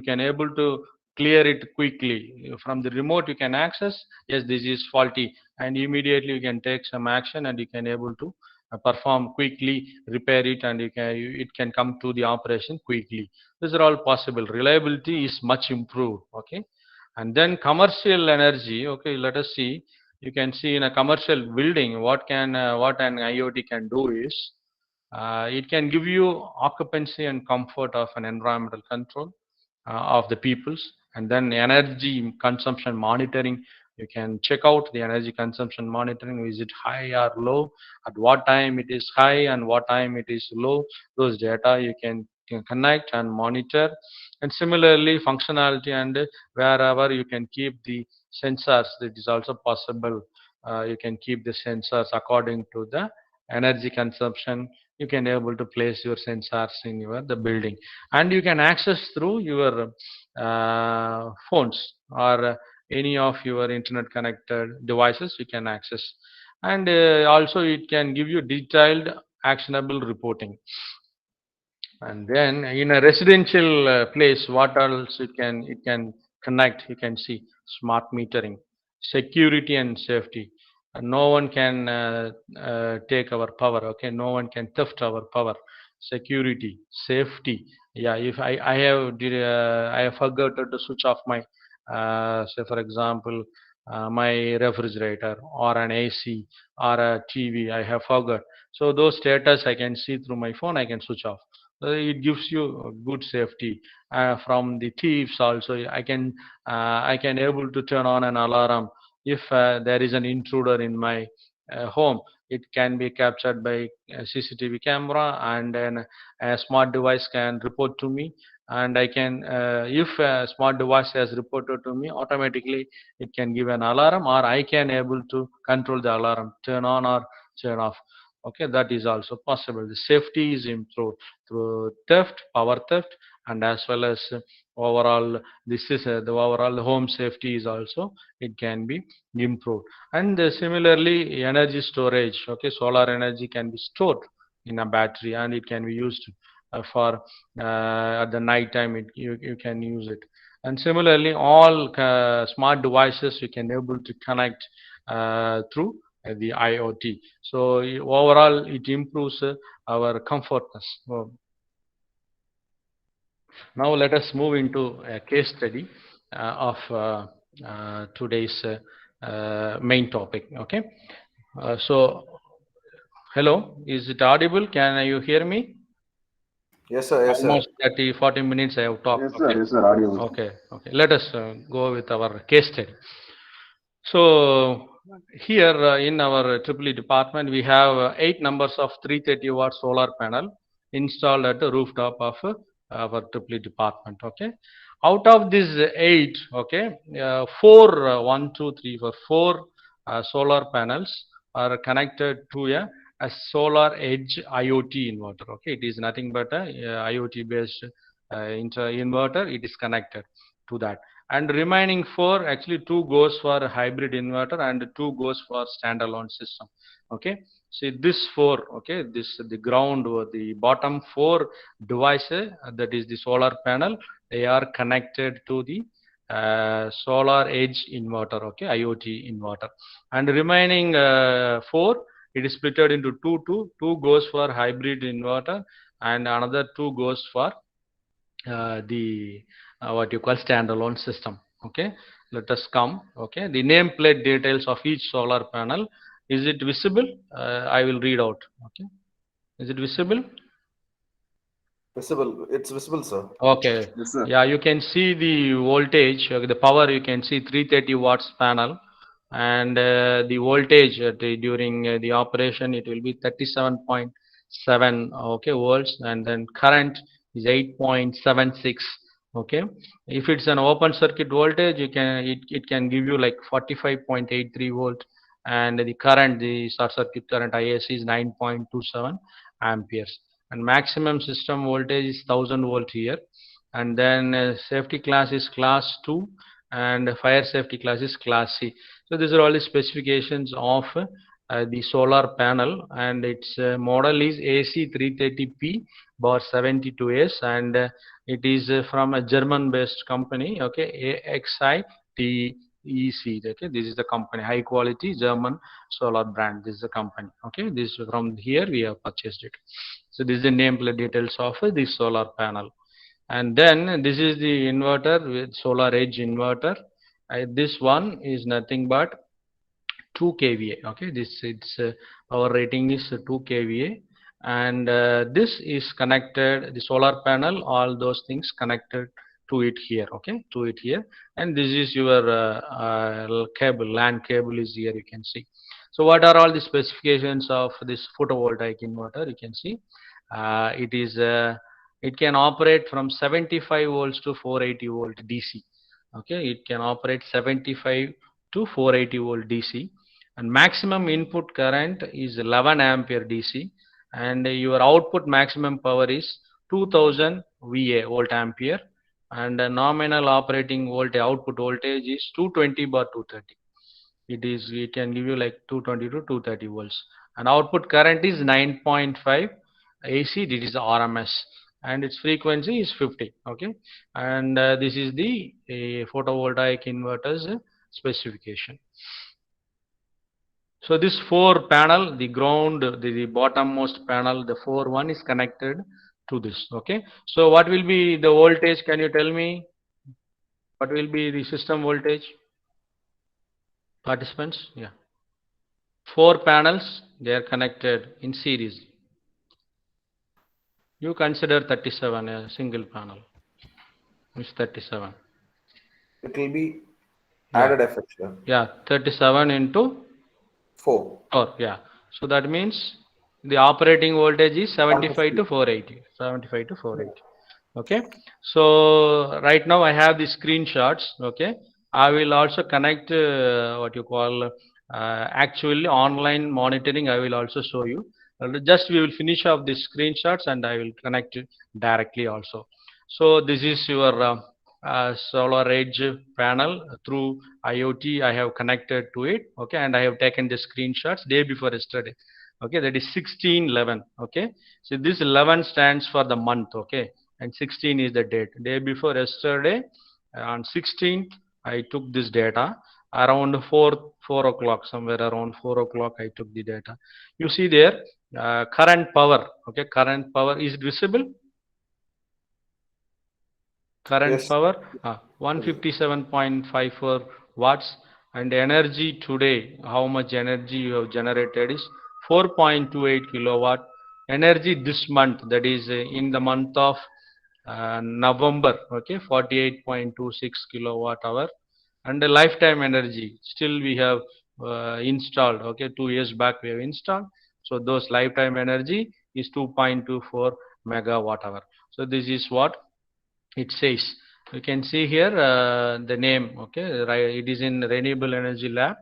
can able to clear it quickly from the remote. You can access, yes, this is faulty, and immediately you can take some action, and you can able to perform quickly, repair it, and it can come to the operation quickly. These are all possible. Reliability is much improved. Okay. And then commercial energy. Okay, let us see. You can see in a commercial building what an IoT can do is, it can give you occupancy and comfort of an environmental control of the peoples, and then energy consumption monitoring. You can check out the energy consumption monitoring. Is it high or low? At what time it is high and what time it is low? Those data you can connect and monitor. And similarly, functionality, and wherever you can keep the sensors, it is also possible. You can keep the sensors according to the energy consumption. You can able to place your sensors in your the building, and you can access through your phones or any of your internet connected devices. You can access, and also it can give you detailed actionable reporting. And then in a residential place, what else it can connect? You can see smart metering, security and safety. No one can take our power. Okay, no one can theft our power. Security, safety. Yeah, if I have forgotten to switch off my say for example my refrigerator or an AC or a TV, I have forgot. So those status I can see through my phone. I can switch off. It gives you a good safety from the thieves. Also, I can able to turn on an alarm if there is an intruder in my home. It can be captured by a CCTV camera, and then a smart device can report to me. And I can, if a smart device has reported to me, automatically it can give an alarm, or I can able to control the alarm, turn on or turn off. Okay, that is also possible. The safety is improved through theft, power theft, and as well as overall, this is the overall home safety is also, it can be improved. And similarly, energy storage. Okay, solar energy can be stored in a battery, and it can be used for at the night time. You can use it. And similarly, all smart devices you can able to connect through the IoT. So overall, it improves our comfortness. Now let us move into a case study of today's main topic. Okay. So, hello, is it audible? Can you hear me? Yes, sir. Yes, sir. Almost 30, 40 minutes I have talked. Yes, sir. Yes, sir. Audible. Okay. Okay. Let us go with our case study. So here in our EEE department, we have 8 numbers of 330 watt solar panel installed at the rooftop of our EEE department. Okay. Out of these 8, okay, 4, 1, 2, 3, 4 solar panels are connected to a solar edge IoT inverter. Okay, it is nothing but a IoT based inverter. It is connected to that, and remaining 4, actually 2 goes for hybrid inverter and 2 goes for standalone system. Okay, see this 4, okay, this the ground or the bottom 4 devices, that is the solar panel, they are connected to the solar edge inverter. Okay, IoT inverter, and remaining 4, it is split into 2 goes for hybrid inverter, and another 2 goes for the what you call standalone system. Okay, let us come. Okay, the nameplate details of each solar panel. Is it visible? I will read out. Okay, is it visible? Visible. It's visible, sir. Okay, Yes, sir. yeah, you can see the voltage, the power. You can see 330 watts panel, and the voltage during the operation, it will be 37.7, okay, volts, and then current is 8.76. Okay, if it's an open circuit voltage, it can give you like 45.83 volt, and the current, the short circuit current ISC is 9.27 amperes, and maximum system voltage is 1000 volt here. And then safety class is class 2, and fire safety class is class C. So these are all the specifications of the solar panel, and its model is AC330P bar 72S, and It is from a German-based company. Okay, AICTE. Okay, this is the company, high quality German solar brand. This is the company. Okay, this from here we have purchased it. So this is the nameplate details of this solar panel. And then this is the inverter with solar edge inverter. This one is nothing but 2 kVA. Okay, this it's our rating is 2 kVA, and this is connected, the solar panel, all those things connected to it here. Okay, to it here, and this is your cable, LAN cable is here, you can see. So what are all the specifications of this photovoltaic inverter? You can see it is it can operate from 75 volts to 480 volt DC. Okay, it can operate 75 to 480 volt DC, and maximum input current is 11 ampere DC, and your output maximum power is 2000 VA volt ampere, and nominal operating voltage output voltage is 220 by 230. It can give you like 220 to 230 volts, and output current is 9.5 AC. It is RMS, and its frequency is 50. Okay, and this is the photovoltaic inverter's specification. So this 4 panel, the ground, the bottommost panel, the 4 is connected to this. Okay, so what will be the voltage? Can you tell me what will be the system voltage? Participants, yeah. 4 panels, they are connected in series. You consider 37 a single panel. It's 37. It will be added effect, sir. Yeah, 37 into 4. 4. Yeah. So that means the operating voltage is 75 to 480. 75 to 480. Okay. So right now I have the screenshots. Okay. I will also connect what you call actually online monitoring. I will also show you. Just we will finish off the screenshots and I will connect it directly also. So this is your solar edge panel through IoT. I have connected to it. Okay, and I have taken the screenshots day before yesterday. Okay, that is 16/11. Okay, so this 11 stands for the month. Okay, and 16 is the date. Day before yesterday, on 16th, I took this data around 4 o'clock, somewhere around 4 o'clock. I took the data. You see there, current power. Okay, current power is visible. Current Yes. power 157.54 watts, and energy today, how much energy you have generated is 4.28 kilowatt. Energy this month, that is in the month of November, okay, 48.26 kilowatt hour. And the lifetime energy still we have installed, okay, 2 years back we have installed, so those lifetime energy is 2.24 megawatt hour. So this is what it says. You can see here the name. Okay, right, it is in Renewable Energy Lab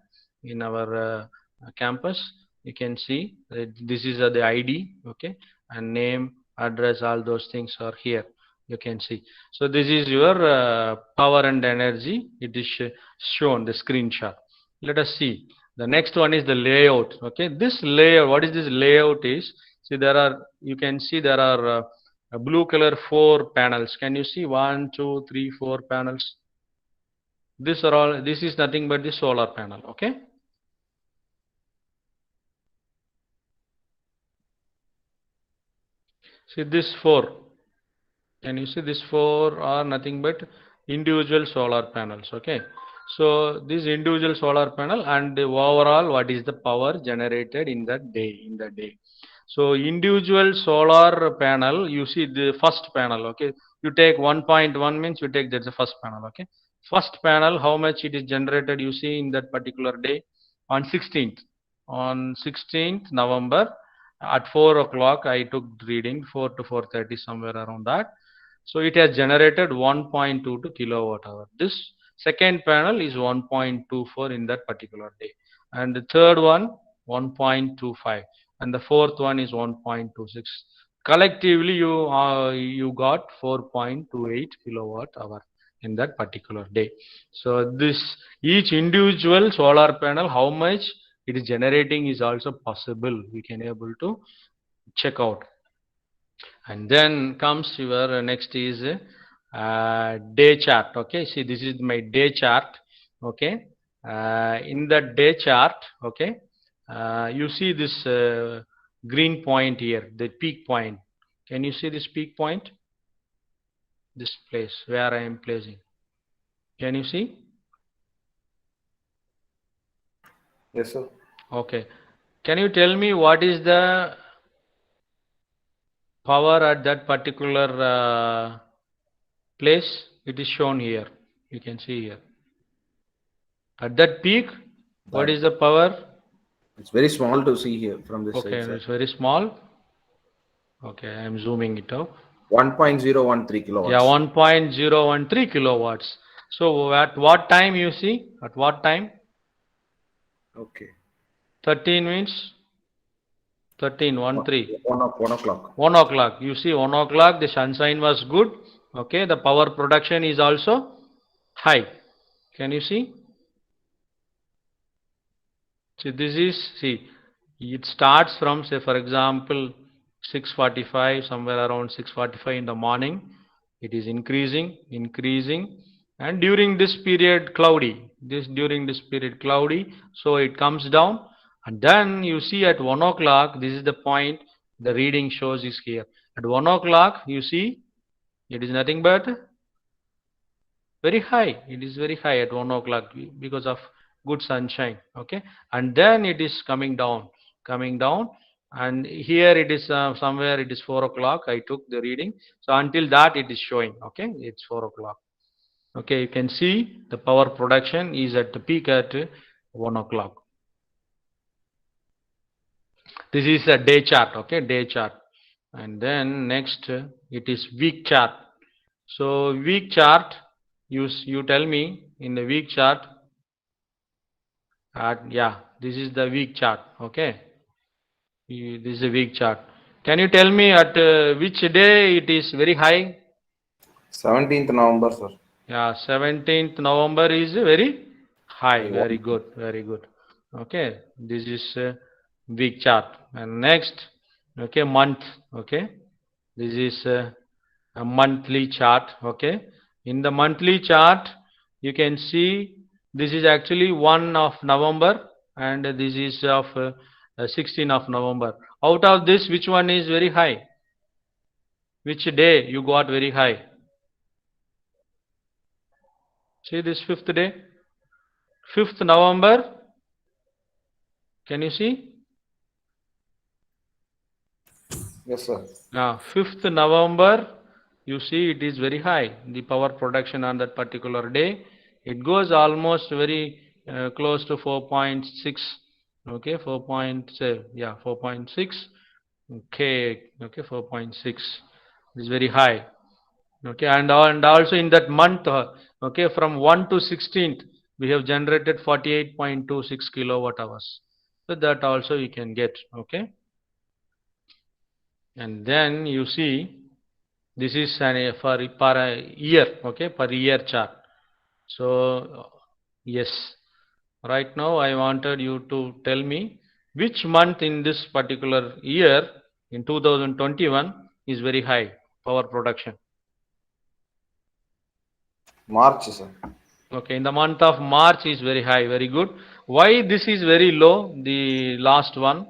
in our campus. You can see that this is the ID. Okay, and name, address, all those things are here. You can see. So this is your power and energy. It is shown the screenshot. Let us see. The next one is the layout. Okay, this layout, what is this layout is, see there are, you can see there are a blue color 4 panels. Can you see 1, 2, 3, 4 panels? This are all, this is nothing but the solar panel. Okay, see this 4. Can you see this 4 are nothing but individual solar panels? Okay, so this individual solar panel, and the overall what is the power generated in that day, so individual solar panel, you see the first panel. Okay, you take 1.1 means you take, that's the first panel. Okay, first panel, how much it is generated, you see in that particular day on 16th, on 16th November at 4 o'clock I took reading, 4 to 4:30, somewhere around that. So it has generated 1.22 kilowatt hour. This second panel is 1.24 in that particular day, and the third one 1.25, and the fourth one is 1.26. Collectively you got 4.28 kilowatt hour in that particular day. So this each individual solar panel, how much it is generating is also possible. We can able to check out. And then comes your next is day chart. Okay, see, this is my day chart. Okay, in the day chart, okay, you see this green point here, the peak point. Can you see this peak point? This place where I am placing. Can you see? Yes, sir. Okay. Can you tell me what is the power at that particular place? It is shown here. You can see here. At that peak, what That is the power? it's very small to see here from this Okay, side, sir. it's very small. Okay, I am zooming it out. 1.013 Yeah, kilowatts. 1.013 kilowatts. So at what time you see? At what time? Okay. 13 means 13, 1, 3. 1 o'clock. 1 o'clock. You see, 1 o'clock, the sunshine was good. Okay, the power production is also high. Can you see? See, this is, see, it starts from, say, for example, 6:45, somewhere around 6:45 in the morning. It is increasing, and during this period, cloudy. During this period, cloudy, so it comes down, and then you see at 1 o'clock, this is the point the reading shows is here. At 1 o'clock, you see, it is nothing but very high. It is very high at 1 o'clock because of good sunshine. Okay, and then it is coming down, and here it is somewhere it is 4 o'clock. I took the reading, so until that it is showing. Okay, it's 4 o'clock. Okay, you can see the power production is at the peak at 1 o'clock. This is a day chart. Okay, day chart. And then next it is week chart. So week chart, you tell me in the week chart. Yeah, this is the week chart. Okay, this is a week chart. Can you tell me at which day it is very high? 17th November, sir. Yeah, 17th November is very high. Very One- good, very good. Okay, this is week chart. And next, okay, month. Okay, this is a monthly chart. Okay, in the monthly chart, you can see this is actually 1 of November, and this is of 16 of November. Out of this, which one is very high? Which day you got very high? See this fifth day, 5th November. Can you see? Yes, sir. Now, 5th November, you see it is very high. The power production on that particular day, it goes almost very close to 4.6. Okay, 4.7. Yeah, 4.6. Okay, 4.6 is very high. Okay, and also in that month, okay, from 1 to 16th, we have generated 48.26 kilowatt hours. So that also you can get. Okay, and then you see this is for per year. Okay, per year chart. So yes, right now I wanted you to tell me which month in this particular year in 2021 is very high power production. March, sir. Okay, in the month of March is very high. Very good. Why this is very low? The last one.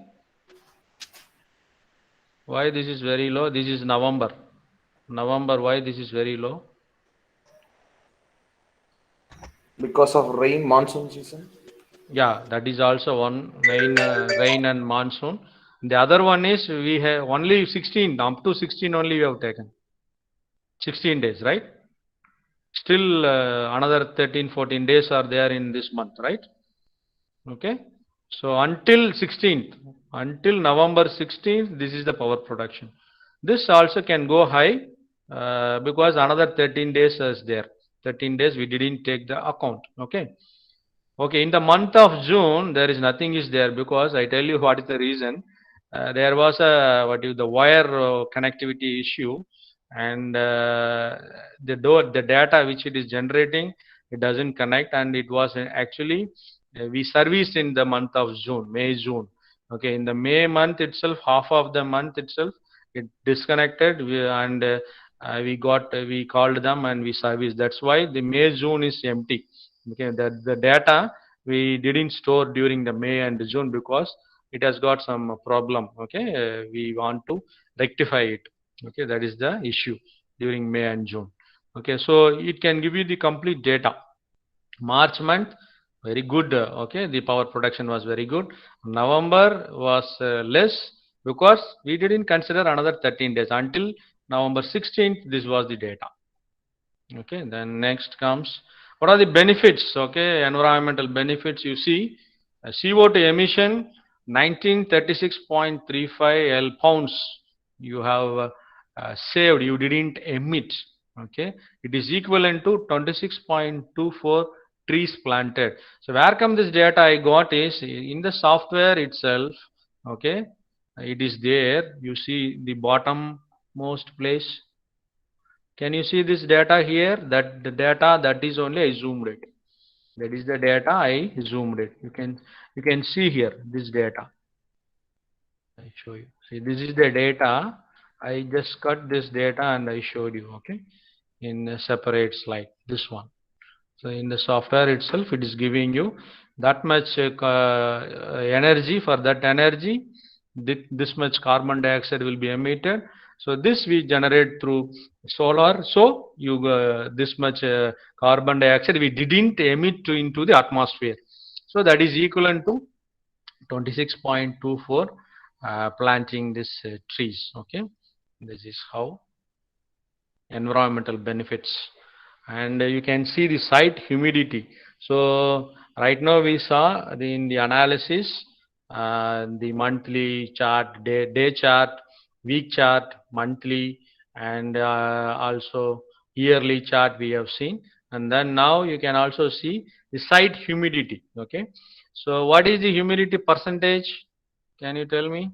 Why this is very low? This is November. November, why this is very low? Because of rain monsoon season. Yeah, that is also one, rain and monsoon. The other one is we have only 16, up to 16 only we have taken. 16 days, right? Still another 13, 14 days are there in this month, right? Okay. So until 16th, until November 16th, this is the power production. This also can go high because another 13 days is there. 13 days we didn't take the account. Okay. Okay, in the month of June, there is nothing is there because I tell you what is the reason. There was a the wire connectivity issue, and the data which it is generating, it doesn't connect, and it was actually we serviced in the month of June, May, June. Okay, in the May month itself, half of the month itself, it disconnected, we called them and we serviced. That's why the May June is empty. Okay, that the data we didn't store during the May and June because it has got some problem. Okay, we want to rectify it. Okay, that is the issue during May and June. Okay, so it can give you the complete data. March month, very good. Okay, the power production was very good. November was less because we didn't consider another 13 days until November 16th. This was the data. Okay, then next comes what are the benefits? Okay, environmental benefits. You see, CO2 emission 1936.35 L pounds you have saved. You didn't emit. Okay, it is equivalent to 26.24 trees planted. So where come this data I got is in the software itself. Okay, it is there. You see the bottom most place. Can you see this data here? That the data that is only I zoomed it. That is the data I zoomed it. You can see here this data. I show you. See, this is the data. I just cut this data and I showed you. Okay, in a separate slide. This one. So in the software itself, it is giving you that much energy. For that energy, this much carbon dioxide will be emitted. So this we generate through solar. So you this much carbon dioxide we didn't emit into the atmosphere. So that is equivalent to 26.24 planting this trees. Okay, this is how environmental benefits. And you can see the site humidity. So right now we saw in the analysis the monthly chart, day chart, week chart, monthly, and also yearly chart we have seen. And then now you can also see the site humidity. Okay, so what is the humidity percentage? Can you tell me?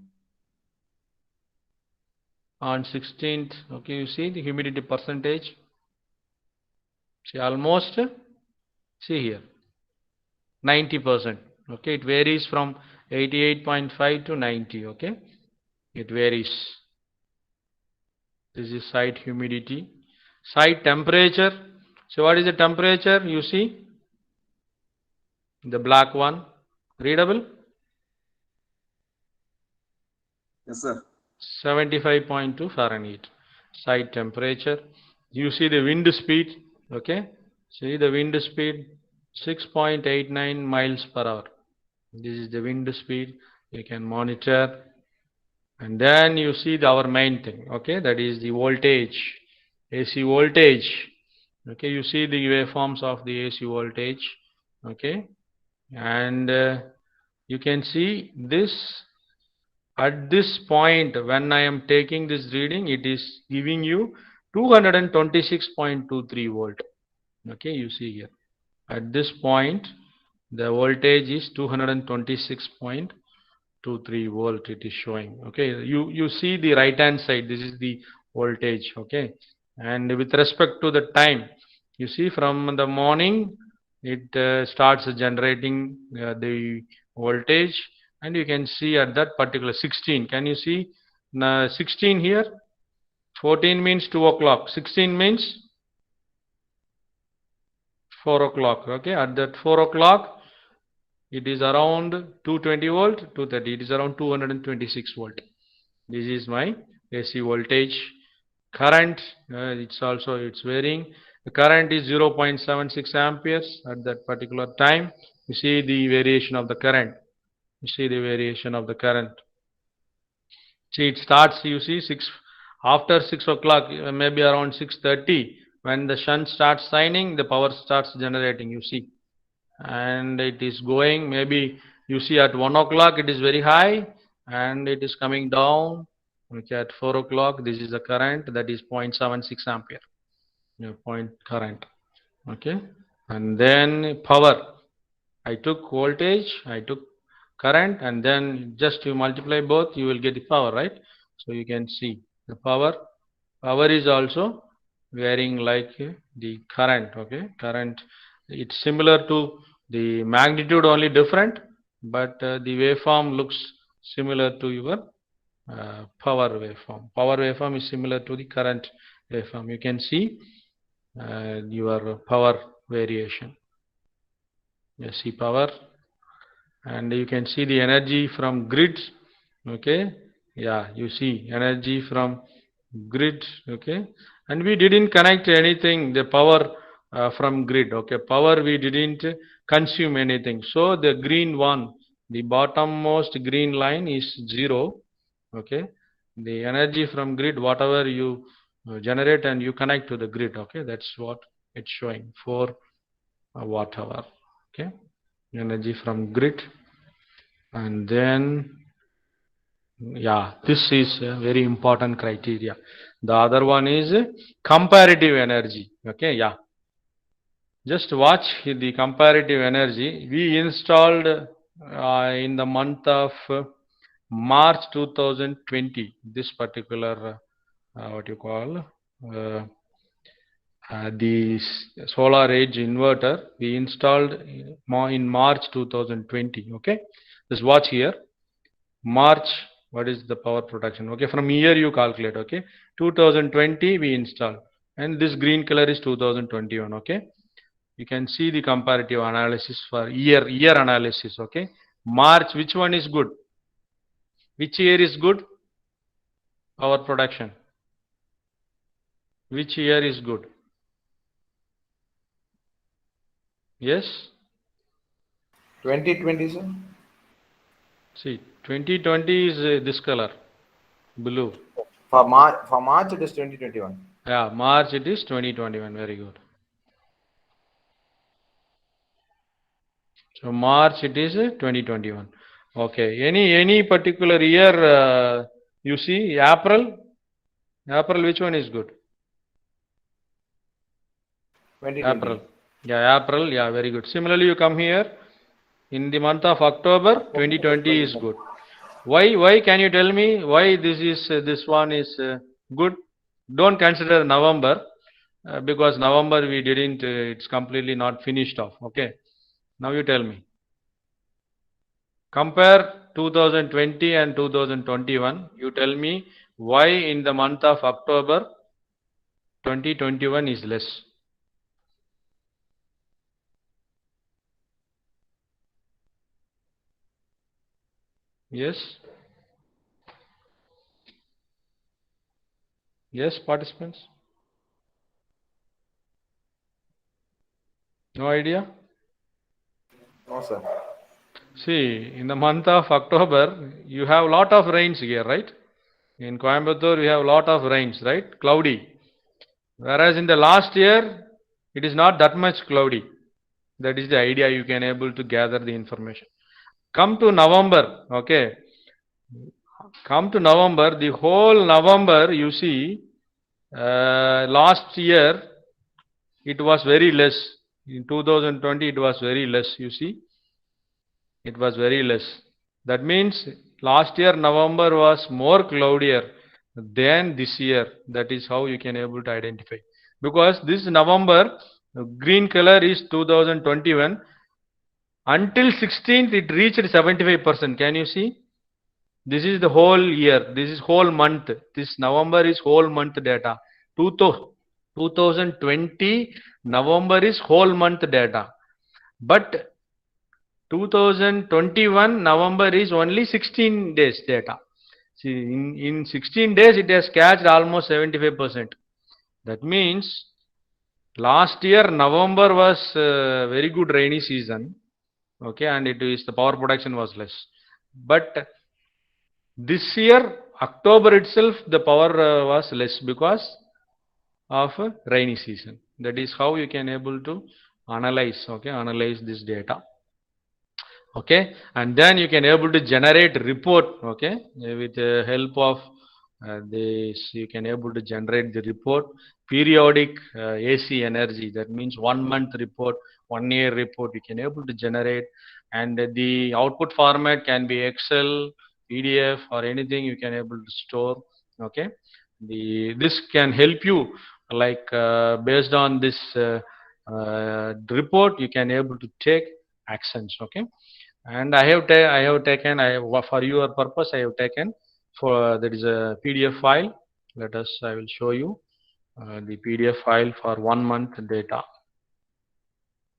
On 16th, okay, you see the humidity percentage. See, almost, see here, 90%. Okay, it varies from 88.5 to 90. Okay, it varies. This is site humidity. Site temperature. So what is the temperature? You see the black one. Readable? Yes, sir. 75.2 Fahrenheit. Site temperature. You see the wind speed. Okay, see the wind speed 6.89 miles per hour. This is the wind speed. You can monitor. And then you see our main thing. Okay, that is the voltage, AC voltage. Okay, you see the waveforms of the AC voltage. Okay, and you can see this at this point when I am taking this reading, it is giving you 226.23 volt. Okay, you see here at this point the voltage is 226.23 volt. It is showing. Okay, you see the right hand side, this is the voltage. Okay, and with respect to the time, you see from the morning it starts generating the voltage, and you can see at that particular 16. Can you see 16 here? 14 means 2 o'clock, 16 means 4 o'clock. Okay, at that 4 o'clock it is around 220 volt, 230. It is around 226 volt. This is my AC voltage. Current, it's varying. The current is 0.76 amperes at that particular time. You see the variation of the current. You see the variation of the current. See, it starts, you see, after 6 o'clock, maybe around 6:30, when the sun starts shining, the power starts generating, you see. And it is going, maybe you see at 1 o'clock it is very high and it is coming down. Okay, at 4 o'clock, this is the current, that is 0.76 ampere. Point current. Okay, and then power. I took voltage, I took current, and then just you multiply both, you will get the power, right? So you can see the power. Power is also varying like the current. Okay, current. It's similar to the magnitude, only different, but the waveform looks similar to your power waveform. Power waveform is similar to the current waveform. You can see your power variation. You see power, and you can see the energy from grid. Okay, yeah, you see energy from grid. Okay, and we didn't connect anything, the power from grid. Okay, power we didn't consume anything, so the green one, the bottommost green line is 0. Okay, the energy from grid, whatever you generate and you connect to the grid. Okay, that's what it's showing, 4 watt hour. Okay, energy from grid. And then, yeah, this is a very important criteria. The other one is comparative energy. Okay, yeah, just watch the comparative energy. We installed in the month of March 2020 this particular what you call the solar age inverter we installed in March 2020. Okay, just watch here. March, what is the power production? Okay, from year you calculate. Okay, 2020 we installed, and this green color is 2021. Okay, you can see the comparative analysis for year analysis. Okay, March, which one is good? Which year is good? Power production. Which year is good? Yes. 2020, sir. See, 2020 is this color, blue. For March it is 2021. Yeah, March it is 2021. Very good. So March it is 2021. Okay. Any particular year you see? April. April, which one is good? 2020. April. Yeah, April. Yeah, very good. Similarly, you come here in the month of October. 2020 is good. Why? Can you tell me why this one is good? Don't consider November because November we didn't. It's completely not finished off. Okay. Now you tell me. Compare 2020 and 2021. You tell me why in the month of October 2021 is less. Yes? Yes, participants? No idea? No, sir. See, in the month of October, you have a lot of rains here, right? In Coimbatore, we have a lot of rains, right? Cloudy. Whereas in the last year, it is not that much cloudy. That is the idea. You can able to gather the information. Come to November, okay? Come to November, the whole November, you see, last year, it was very less. In 2020, it was very less, you see. It was very less. That means last year November was more cloudier than this year. That is how you can able to identify. Because this November, green color is 2021. Until 16th, it reached 75%. Can you see? This is the whole year. This is whole month. This November is whole month data. 2020 November is whole month data. But 2021 November is only 16 days data. See, in 16 days it has catched almost 75%. That means last year November was very good rainy season. Okay, and it is the power production was less. But this year October itself the power was less because of rainy season. That is how you can able to analyze. Okay, analyze this data. Okay, and then you can able to generate report. Okay, with the help of this you can able to generate the report, periodic AC energy. That means 1 month report, 1 year report you can able to generate, and the output format can be Excel, PDF, or anything you can able to store. Okay, this can help you like based on this report you can able to take actions. Okay, and I have taken for your purpose I have taken for there is a PDF file. I will show you the PDF file for 1 month data.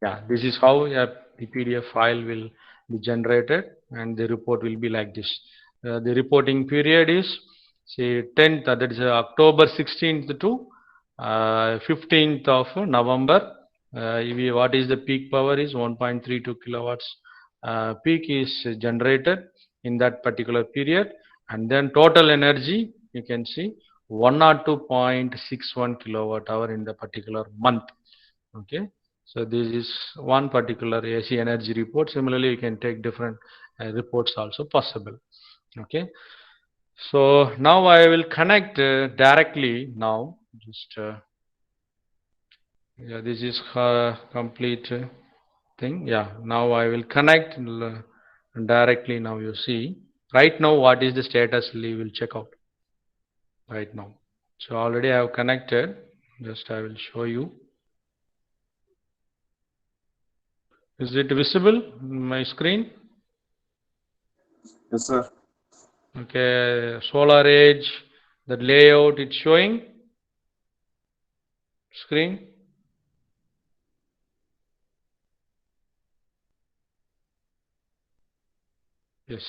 Yeah, this is how the PDF file will be generated, and the report will be like this. The reporting period is say 10th, that is October 16th to 15th of November. What is the peak power is 1.32 kilowatts. Peak is generated in that particular period, and then total energy you can see 102.61 kilowatt hour in the particular month. Okay, so this is one particular AC energy report. Similarly, you can take different reports also possible. Okay, so now I will connect directly now. Just yeah, this is complete thing. Yeah, now I will connect directly. Now you see right now what is the status. We will check out right now. So already I have connected. Just I will show you. Is it visible in my screen? Yes, sir. Okay, solar edge, the layout it's showing screen. Yes.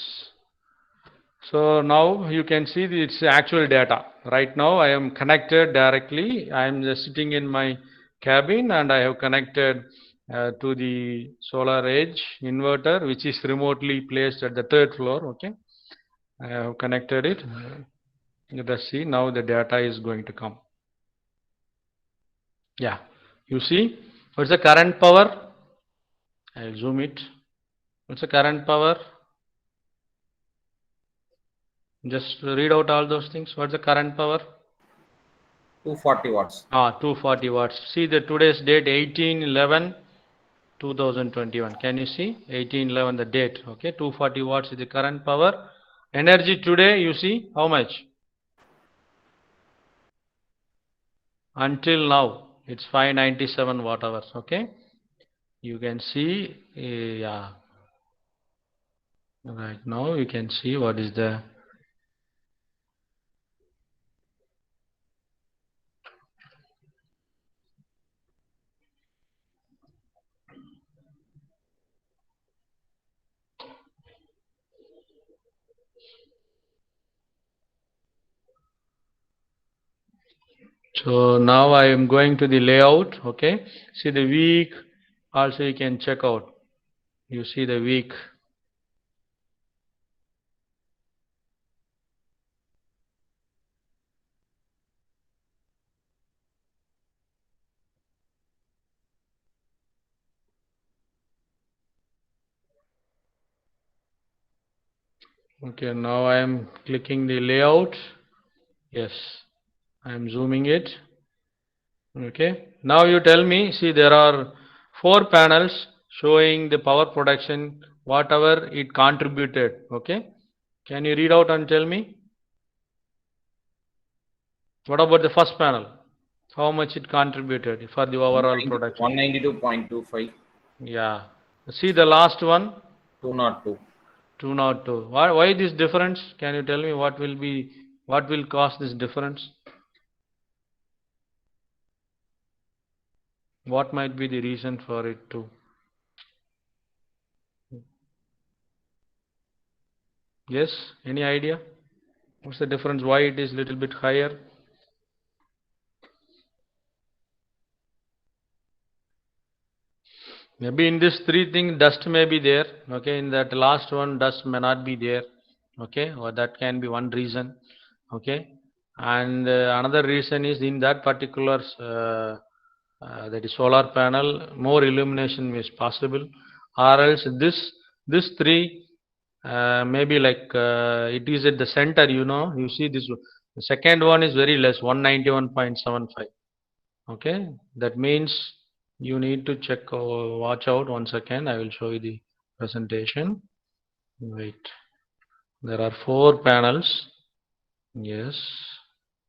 So now you can see it's actual data. Right now I am connected directly. I am just sitting in my cabin and I have connected to the solar edge inverter, which is remotely placed at the 3rd floor. Okay, I have connected it. Let us see now the data is going to come. Yeah, you see what's the current power? I'll zoom it. What's the current power? Just read out all those things. What's the current power? 240 watts. 240 watts. See the today's date 18/11/2021. Can you see 18/11 the date? Okay, 240 watts is the current power. Energy today you see how much? Until now it's 597 watt hours. Okay, you can see yeah. Right now you can see what is the so now I am going to the layout. Okay, see the week also you can check out. You see the week. Okay, now I am clicking the layout. Yes, I am zooming it. Okay, now you tell me, see there are 4 panels showing the power production, whatever it contributed. Okay, can you read out and tell me? What about the first panel? How much it contributed for the overall production? 192.25. Yeah, see the last one? 202. 202. Why this difference? Can you tell me what will cause this difference? What might be the reason for it too? Yes, any idea? What's the difference? Why it is little bit higher? Maybe in this 3 thing dust may be there. Okay, in that last one dust may not be there. Okay, or that can be one reason. Okay, and another reason is in that particular that is solar panel more illumination is possible, or else this 3 maybe like it is at the center. You see this. The second one is very less, 191.75. Okay, that means you need to check or watch out. One second, I will show you the presentation. Wait, there are 4 panels. Yes,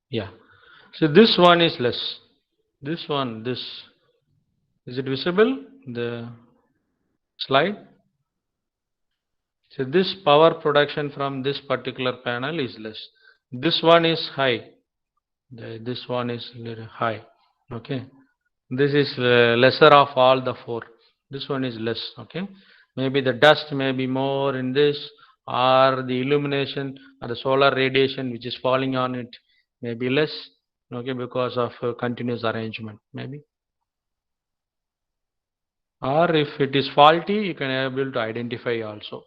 yeah. So this one is less. This one, this is it visible? The slide. So this power production from this particular panel is less. This one is high. This one is little high. Okay. This is lesser of all the four. This one is less. Okay. Maybe the dust may be more in this, or the illumination or the solar radiation which is falling on it may be less. Okay, because of continuous arrangement maybe. Or if it is faulty, you can able to identify also.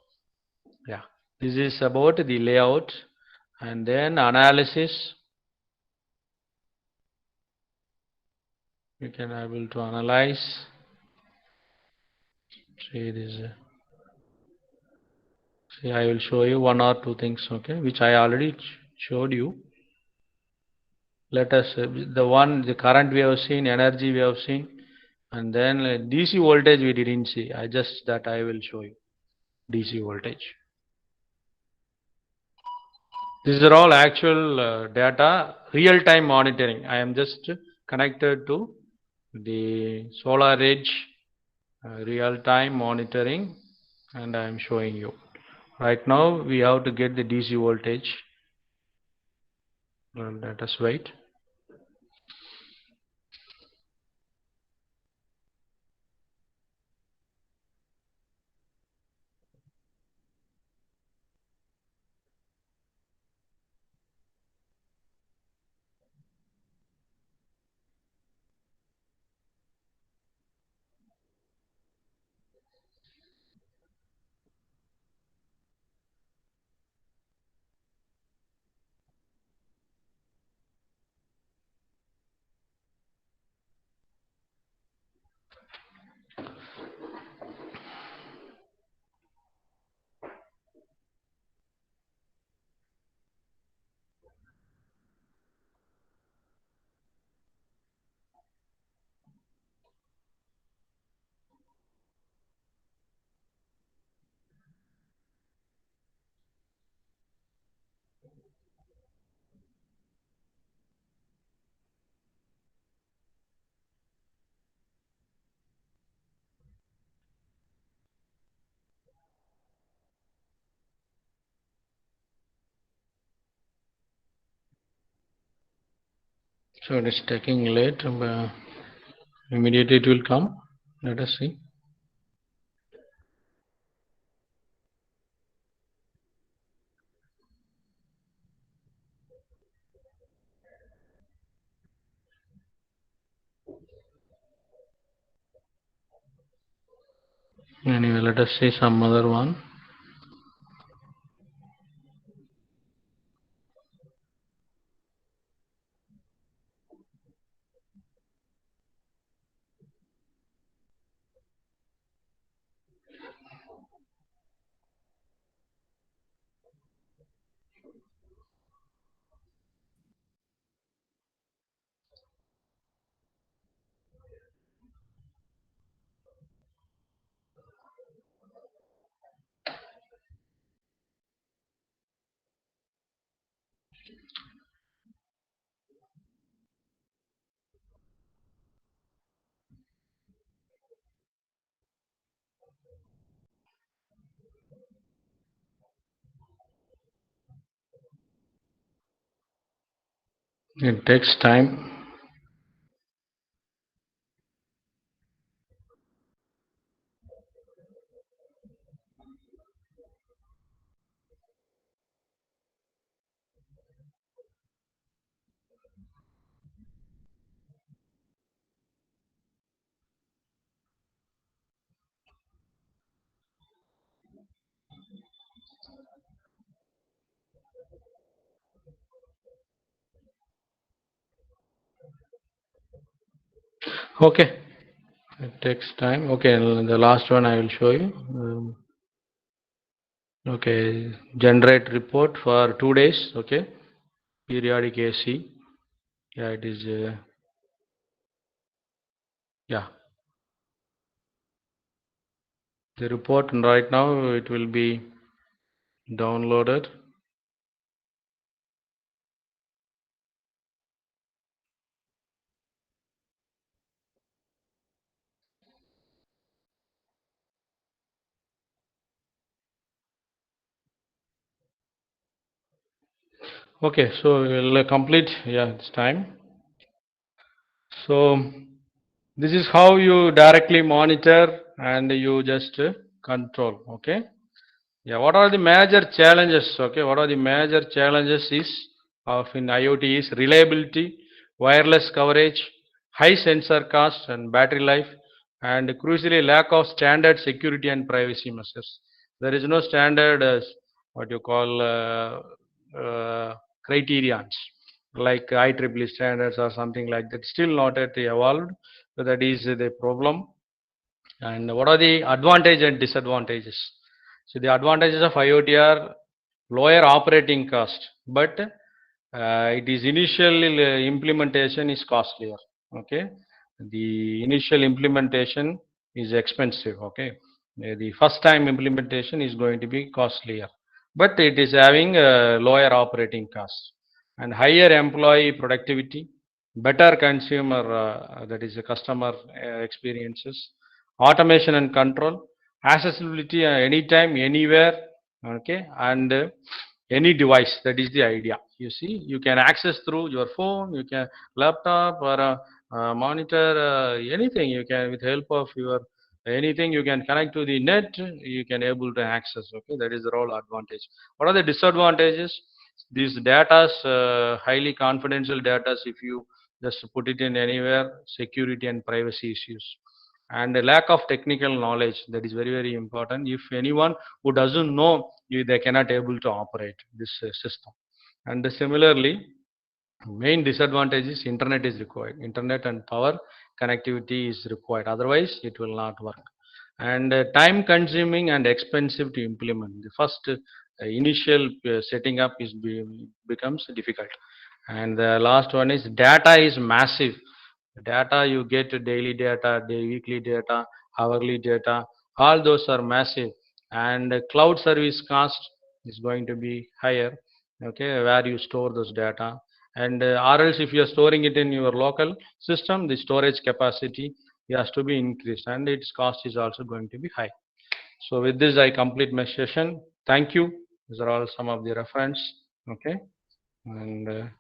Yeah. This is about the layout, and then analysis. You can able to analyze. See this. See, I will show you one or two things, okay, which I already showed you. Let us the current we have seen, energy we have seen, and then DC voltage we didn't see. I just that I will show you DC voltage. These are all actual data, real-time monitoring. I am just connected to the solar edge, real-time monitoring, and I am showing you. Right now we have to get the DC voltage. Let us wait. So it is taking late. Immediately it will come. Let us see. Anyway, let us see some other one. It takes time. Okay, it takes time. Okay, the last one I will show you. Okay, generate report for 2 days. Okay, periodic AC. Yeah, it is. Yeah, the report right now it will be downloaded. Okay, so we'll complete. Yeah, it's time. So this is how you directly monitor and you just control. Okay. Yeah, what are the major challenges? Okay, what are the major challenges is of in IoT is reliability, wireless coverage, high sensor cost and battery life, and crucially lack of standard security and privacy measures. There is no standard what you call criterions like IEEE standards or something like that. Still not yet evolved. So that is the problem. And what are the advantages and disadvantages? So the advantages of IoT are lower operating cost, but it is initial implementation is costlier. Okay, the initial implementation is expensive. Okay, the first time implementation is going to be costlier, but it is having lower operating costs and higher employee productivity, better consumer that is customer experiences, automation and control, accessibility anytime anywhere. Okay, and any device, that is the idea. You see, you can access through your phone, you can laptop or a monitor, anything you can with help of your anything you can connect to the net, you can able to access. Okay, that is the role advantage. What are the disadvantages? These data highly confidential data, if you just put it in anywhere, security and privacy issues, and a lack of technical knowledge, that is very very important. If anyone who doesn't know, they cannot able to operate this system. And similarly, main disadvantage is internet is required. Internet and power connectivity is required. Otherwise, it will not work. And time consuming and expensive to implement. The first initial setting up becomes difficult. And the last one is data is massive. Data you get daily data, weekly data, hourly data, all those are massive. And cloud service cost is going to be higher. Okay, where you store those data, and or else if you are storing it in your local system, the storage capacity has to be increased and its cost is also going to be high. So with this I complete my session. Thank you. These are all some of the reference. Okay, and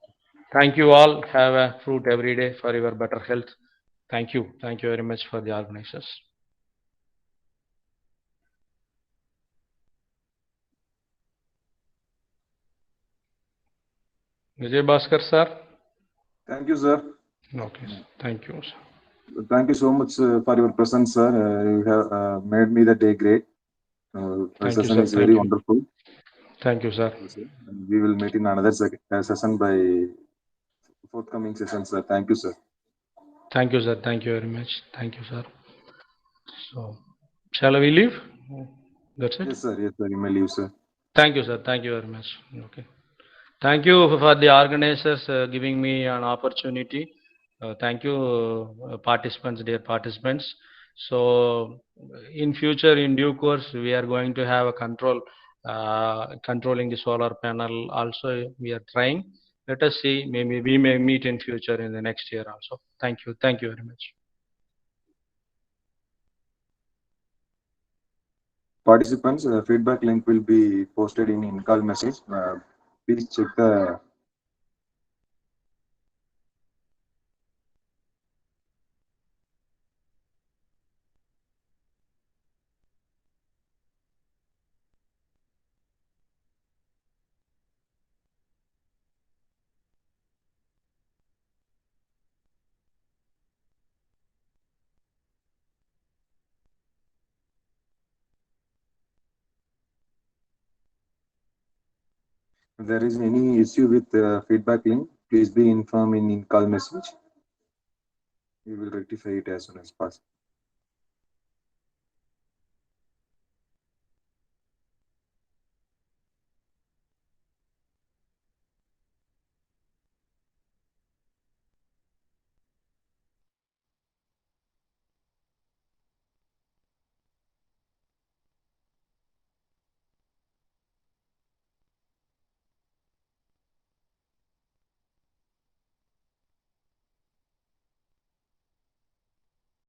thank you all. Have a fruit every day for your better health. Thank you very much for the organizers. Vijay Bhaskar sir. Thank you, sir. Okay, thank you sir. Thank you so much for your presence, sir. You have made me the day great. The Thank you session sir. is Thank very you. wonderful. Thank you sir. Yes, sir. And we will meet in another session by forthcoming session, sir. Thank you, sir. Thank you sir. Thank you very much. Thank you sir. So shall we leave? That's it. Yes, sir. Yes, sir. You may leave, sir. Thank you, sir. Thank you very much. Okay. Thank you for the organizers giving me an opportunity. Thank you, participants, dear participants. So, in future, in due course, we are going to have a controlling the solar panel. Also, we are trying. Let us see. Maybe we may meet in future in the next year also. Thank you. Thank you very much. Participants, feedback link will be posted in call message. Please check the If there is any issue with the feedback link, please be informed in call message. We will rectify it as soon as possible.